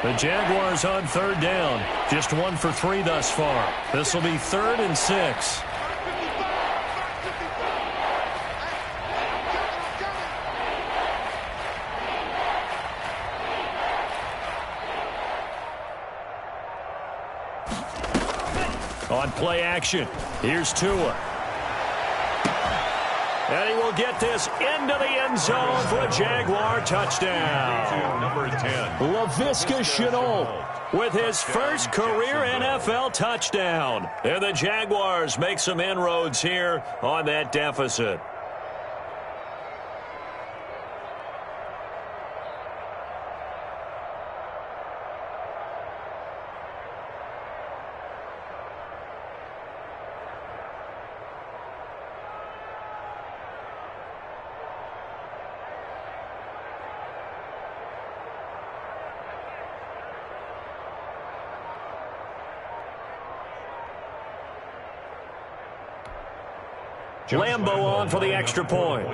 The Jaguars on 3rd down. Just 1 for 3 thus far. This will be 3rd and 6. On play action, here's Tua. And he will get this into the end zone for a Jaguar touchdown. Number 10. HastaLaV1ct0r1a's with his first career NFL touchdown. And the Jaguars make some inroads here on that deficit. Lambo on for the extra point.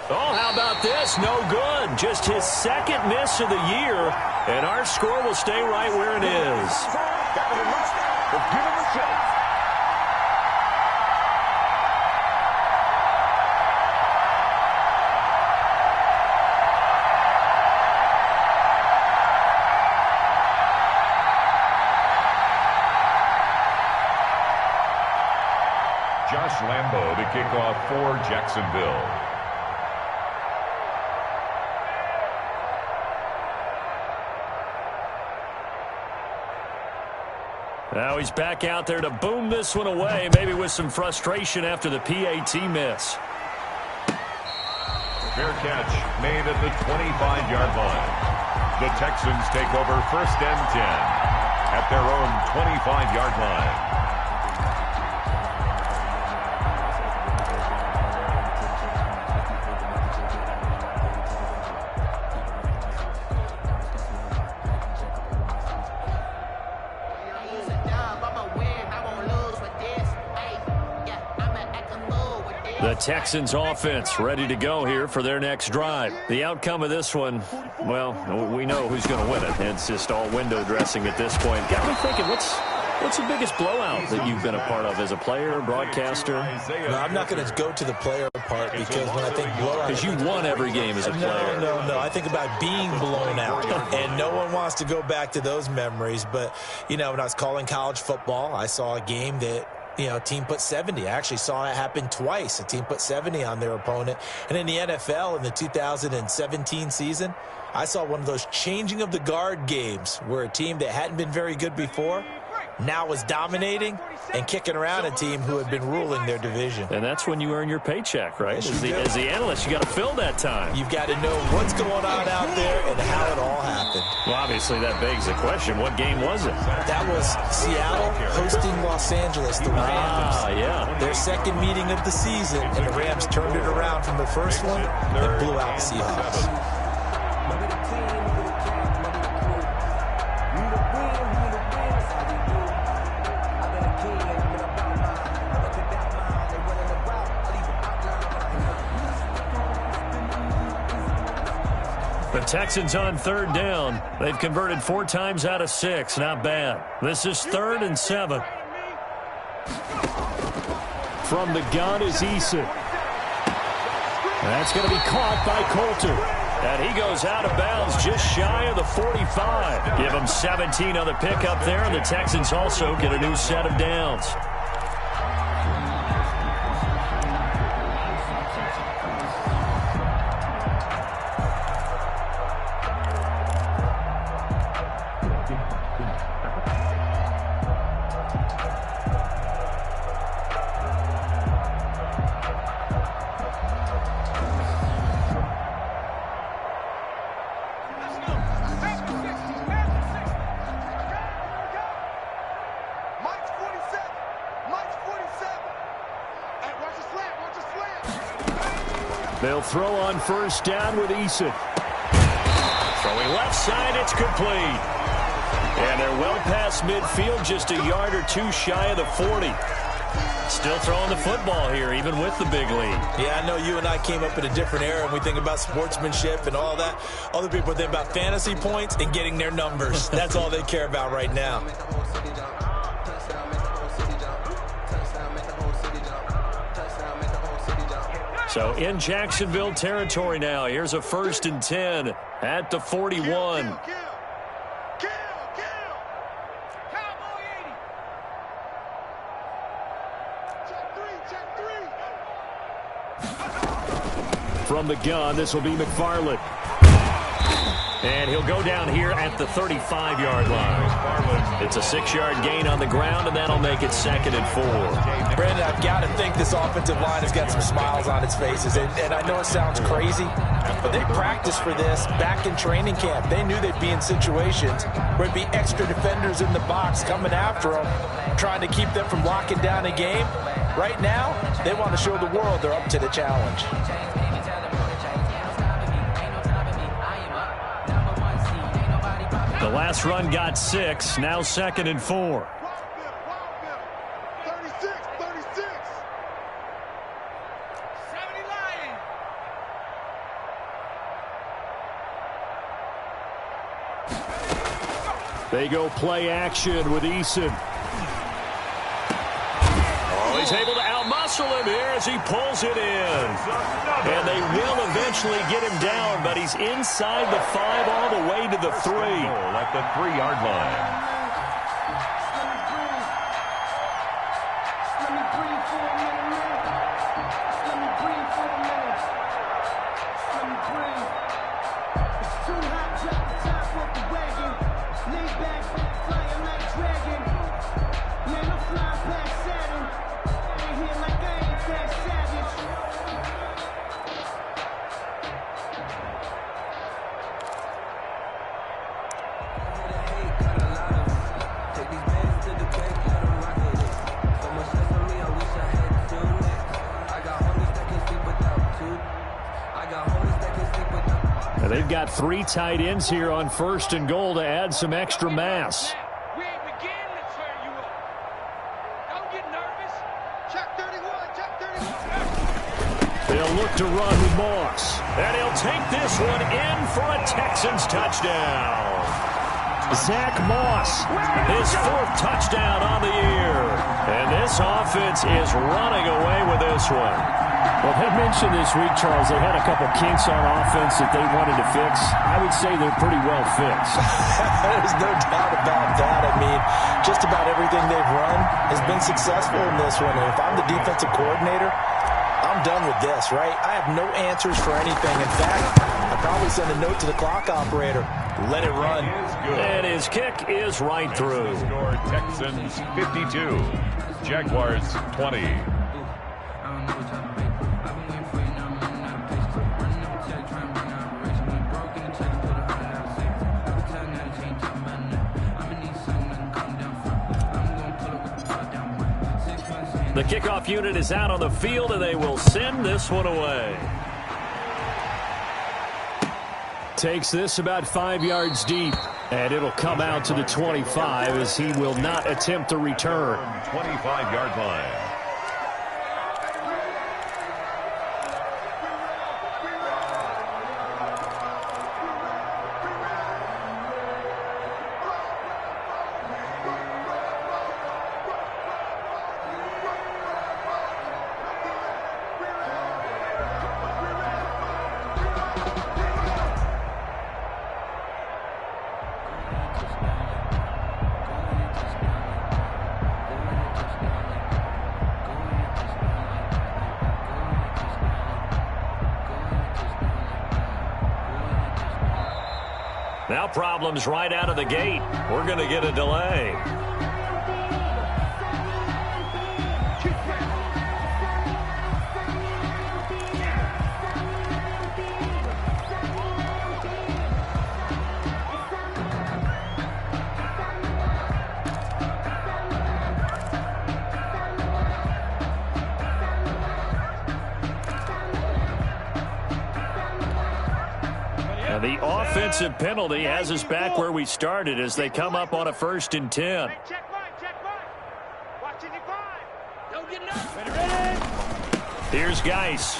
Oh, how about this? No good. Just his 2nd miss of the year, and our score will stay right where it is. Josh Lambo to kick off for Jacksonville. Now he's back out there to boom this one away, maybe with some frustration after the PAT miss. Fair catch made at the 25-yard line. The Texans take over 1st and 10 at their own 25-yard line. The Texans offense ready to go here for their next drive. The outcome of this one, well, we know who's going to win it. It's just all window dressing at this point. Got me thinking, what's the biggest blowout that you've been a part of as a player, broadcaster? No, I'm not going to go to the player part because when I think blowout... Because you won every game as a player. No. I think about being blown out, and no one wants to go back to those memories. But, when I was calling college football, I saw a game that, a team put 70. I actually saw it happen twice. A team put 70 on their opponent. And in the NFL in the 2017 season, I saw one of those changing of the guard games where a team that hadn't been very good before now was dominating and kicking around a team who had been ruling their division. And that's when you earn your paycheck, right? As the analyst, you got to fill that time. You've got to know what's going on out there and how it all happened. Well, obviously that begs the question, what game was it? That was Seattle hosting Los Angeles, the Rams. Yeah. Their second meeting of the season, and the Rams turned it around from the first one and blew out the Seahawks. The Texans on 3rd down. They've converted 4 times out of 6. Not bad. This is 3rd and 7. From the gun is Eason. That's going to be caught by Coulter. And he goes out of bounds just shy of the 45. Give him 17 on the pickup there, and the Texans also get a new set of downs. They'll throw on 1st down with Eason. Throwing left side, it's complete. And they're well past midfield, just a yard or 2 shy of the 40. Still throwing the football here, even with the big lead. Yeah, I know you and I came up in a different era, and we think about sportsmanship and all that. Other people think about fantasy points and getting their numbers. That's all they care about right now. So in Jacksonville territory now. Here's a 1st and 10 at the 41. From the gun, this will be McFarland. And he'll go down here at the 35-yard line. It's a 6-yard gain on the ground, and that'll make it 2nd and 4. Brandon, I've got to think this offensive line has got some smiles on its faces. And I know it sounds crazy, but they practiced for this back in training camp. They knew they'd be in situations where it'd be extra defenders in the box coming after them, trying to keep them from locking down a game. Right now, they want to show the world they're up to the challenge. The last run got 6, now 2nd and 4. They go play action with Eason. Oh, he's able to outmuscle him here as he pulls it in. And they will eventually get him down, but he's inside the 5 all the way to the 3. At the 3-yard line. Man, I'm flying past Saturn. Ain't here like I ain't that savage. And they've got 3 tight ends here on 1st and goal to add some extra mass. We ain't beginning to turn you up. Don't get nervous. Check 31, check 31. They'll look to run with Moss. And he'll take this one in for a Texans touchdown. Zach Moss, his 4th touchdown on the year. And this offense is running away with this one. Well, they mentioned this week, Charles, they had a couple kinks on offense that they wanted to fix. I would say they're pretty well fixed. There's no doubt about that. I mean, just about everything they've run has been successful in this one. And if I'm the defensive coordinator, I'm done with this, right? I have no answers for anything. In fact, I'd probably send a note to the clock operator. Let it run. And his kick is right through. Score Texans 52, Jaguars 20. The kickoff unit is out on the field, and they will send this one away. Takes this about 5 yards deep, and it'll come out to the 25 as he will not attempt a return. 25-yard line. Now problems right out of the gate. We're going to get a delay. The offensive penalty has us back where we started as they come up on a 1st and 10. Hey, check mine, check mine. Watching your five. Don't get nervous. Here's Geis.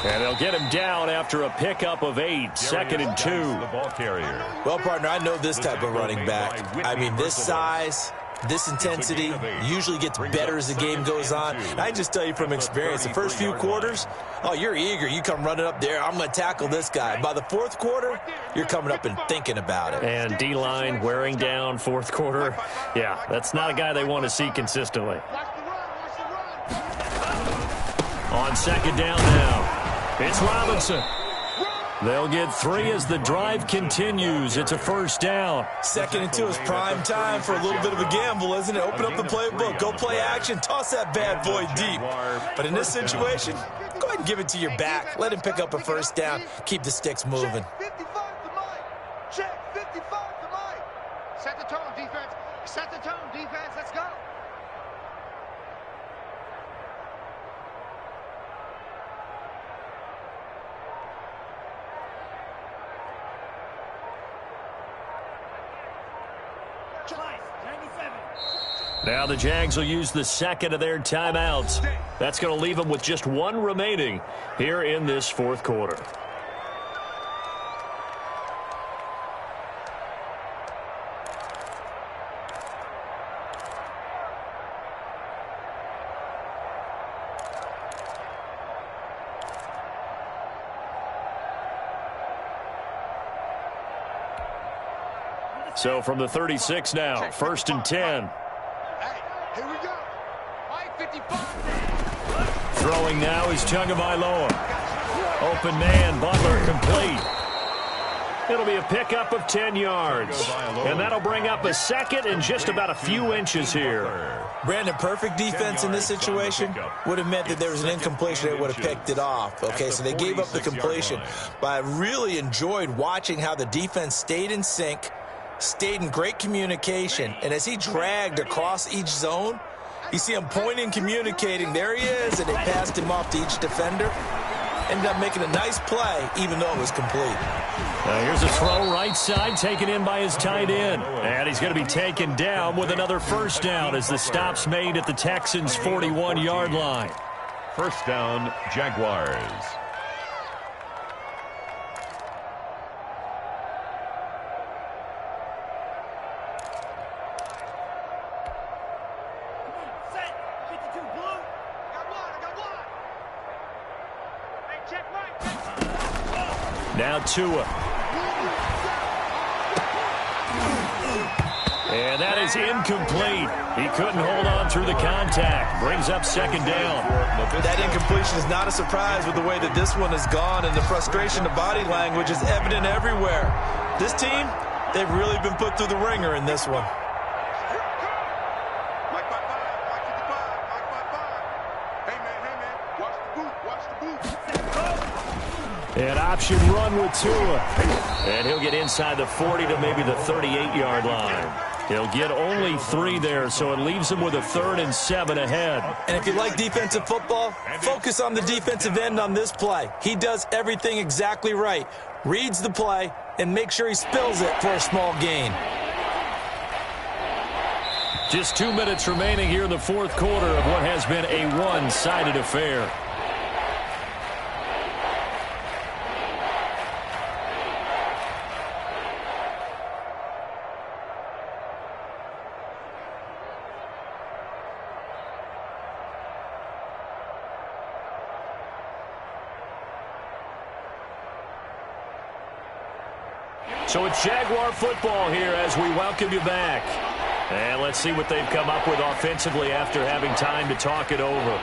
And they'll get him down after a pickup of 8, 2nd and 2. The ball carrier. Well, partner, I know this type of running back. I mean, this size, this intensity usually gets better as the game goes on. And I just tell you from experience, the first few quarters, oh, you're eager. You come running up there, I'm going to tackle this guy. By the 4th quarter, you're coming up and thinking about it. And D-line wearing down 4th quarter. Yeah, that's not a guy they want to see consistently. On 2nd down now, it's Robinson. They'll get 3 as the drive continues. It's a 1st down. 2nd and 2 is prime time for a little bit of a gamble, isn't it? Open up the playbook, go play action, toss that bad boy deep. But in this situation, go ahead and give it to your back. Let him pick up a 1st down. Keep the sticks moving. Check 55 to Mike. Check 55 to Mike. Set the tone, defense. Set the tone, defense. Let's go. Now the Jags will use the 2nd of their timeouts. That's going to leave them with just 1 remaining here in this 4th quarter. So from the 36 now, 1st and 10. Here we go. Mike 55. Throwing now is Tagovailoa. Open man, Butler complete. It'll be a pickup of 10 yards. And that'll bring up a second and just about a few inches here. Brandon, perfect defense in this situation would have meant that there was an incompletion. They would have picked it off. Okay, so they gave up the completion. But I really enjoyed watching how the defense stayed in sync, stayed in great communication. And as he dragged across each zone, you see him pointing, communicating. There he is, and they passed him off to each defender. Ended up making a nice play, even though it was complete. Here's a throw right side, taken in by his tight end. And he's going to be taken down with another first down as the stop's made at the Texans' 41-yard line. First down, Jaguars. Now Tua. And that is incomplete. He couldn't hold on through the contact. Brings up second down. That incompletion is not a surprise with the way that this one has gone, and the frustration, the body language is evident everywhere. This team, they've really been put through the ringer in this one. An option run with Tua. And he'll get inside the 40 to maybe the 38-yard line. He'll get only 3 there, so it leaves him with a 3rd and 7 ahead. And if you like defensive football, focus on the defensive end on this play. He does everything exactly right. Reads the play and makes sure he spills it for a small gain. Just 2 minutes remaining here in the fourth quarter of what has been a one-sided affair. So it's Jaguar football here as we welcome you back. And let's see what they've come up with offensively after having time to talk it over.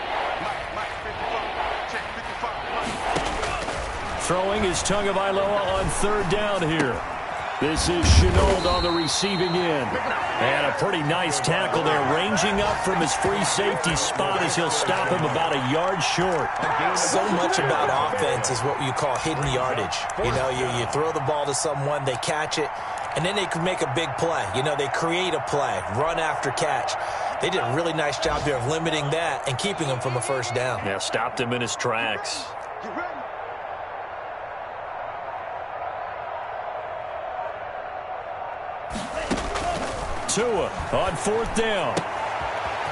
Throwing is Tagovailoa on 3rd down here. This is Shenault on the receiving end. And a pretty nice tackle there, ranging up from his free safety spot as he'll stop him about a yard short. So much about offense is what you call hidden yardage. You know, you throw the ball to someone, they catch it, and then they can make a big play. You know, they create a play, run after catch. They did a really nice job there of limiting that and keeping him from a first down. Yeah, stopped him in his tracks. Tua on 4th down.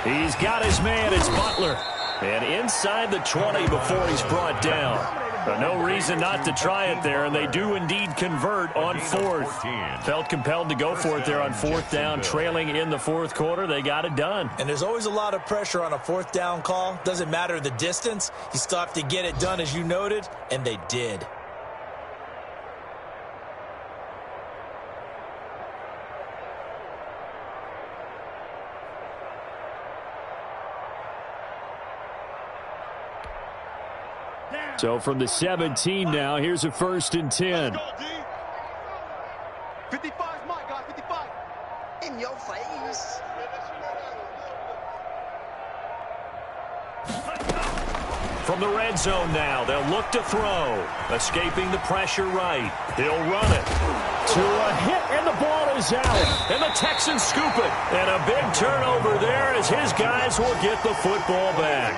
He's got his man. It's Butler. And inside the 20 before he's brought down. But no reason not to try it there, and they do indeed convert on 4th. Felt compelled to go for it there on 4th down, trailing in the fourth quarter. They got it done. And there's always a lot of pressure on a 4th down call. Doesn't matter the distance. You still have to get it done, as you noted, and they did. So from the 17 now, here's a 1st and 10. 55 is my guy, 55. In your face. From the red zone now, they'll look to throw. Escaping the pressure right. He'll run it. To a hit, and the ball is out. And the Texans scoop it. And a big turnover there as his guys will get the football back.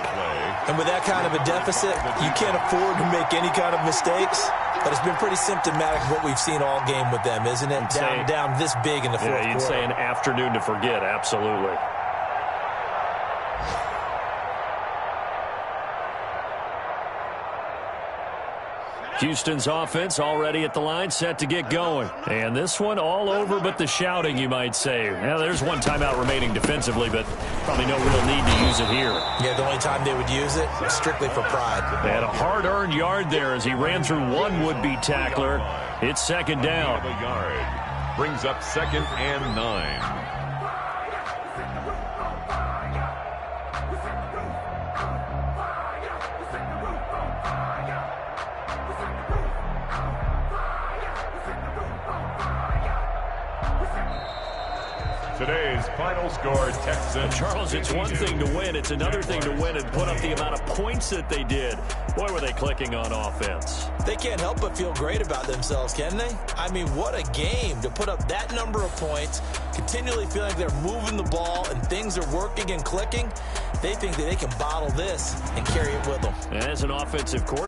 And with that kind of a deficit, you can't afford to make any kind of mistakes. But it's been pretty symptomatic of what we've seen all game with them, isn't it? Down this big in the fourth quarter. You'd say an afternoon to forget, absolutely. Houston's offense already at the line, set to get going. And this one all over but the shouting, you might say. Now, there's one timeout remaining defensively, but probably no real need to use it here. Yeah, the only time they would use it was strictly for pride. They had a hard-earned yard there as he ran through one would-be tackler. It's 2nd down. Brings up 2nd and 9. Today's final score, Texans. Charles, it's one thing to win. It's another thing to win and put up the amount of points that they did. Boy, were they clicking on offense. They can't help but feel great about themselves, can they? I mean, what a game to put up that number of points, continually feeling like they're moving the ball and things are working and clicking. They think that they can bottle this and carry it with them. And as an offensive coordinator,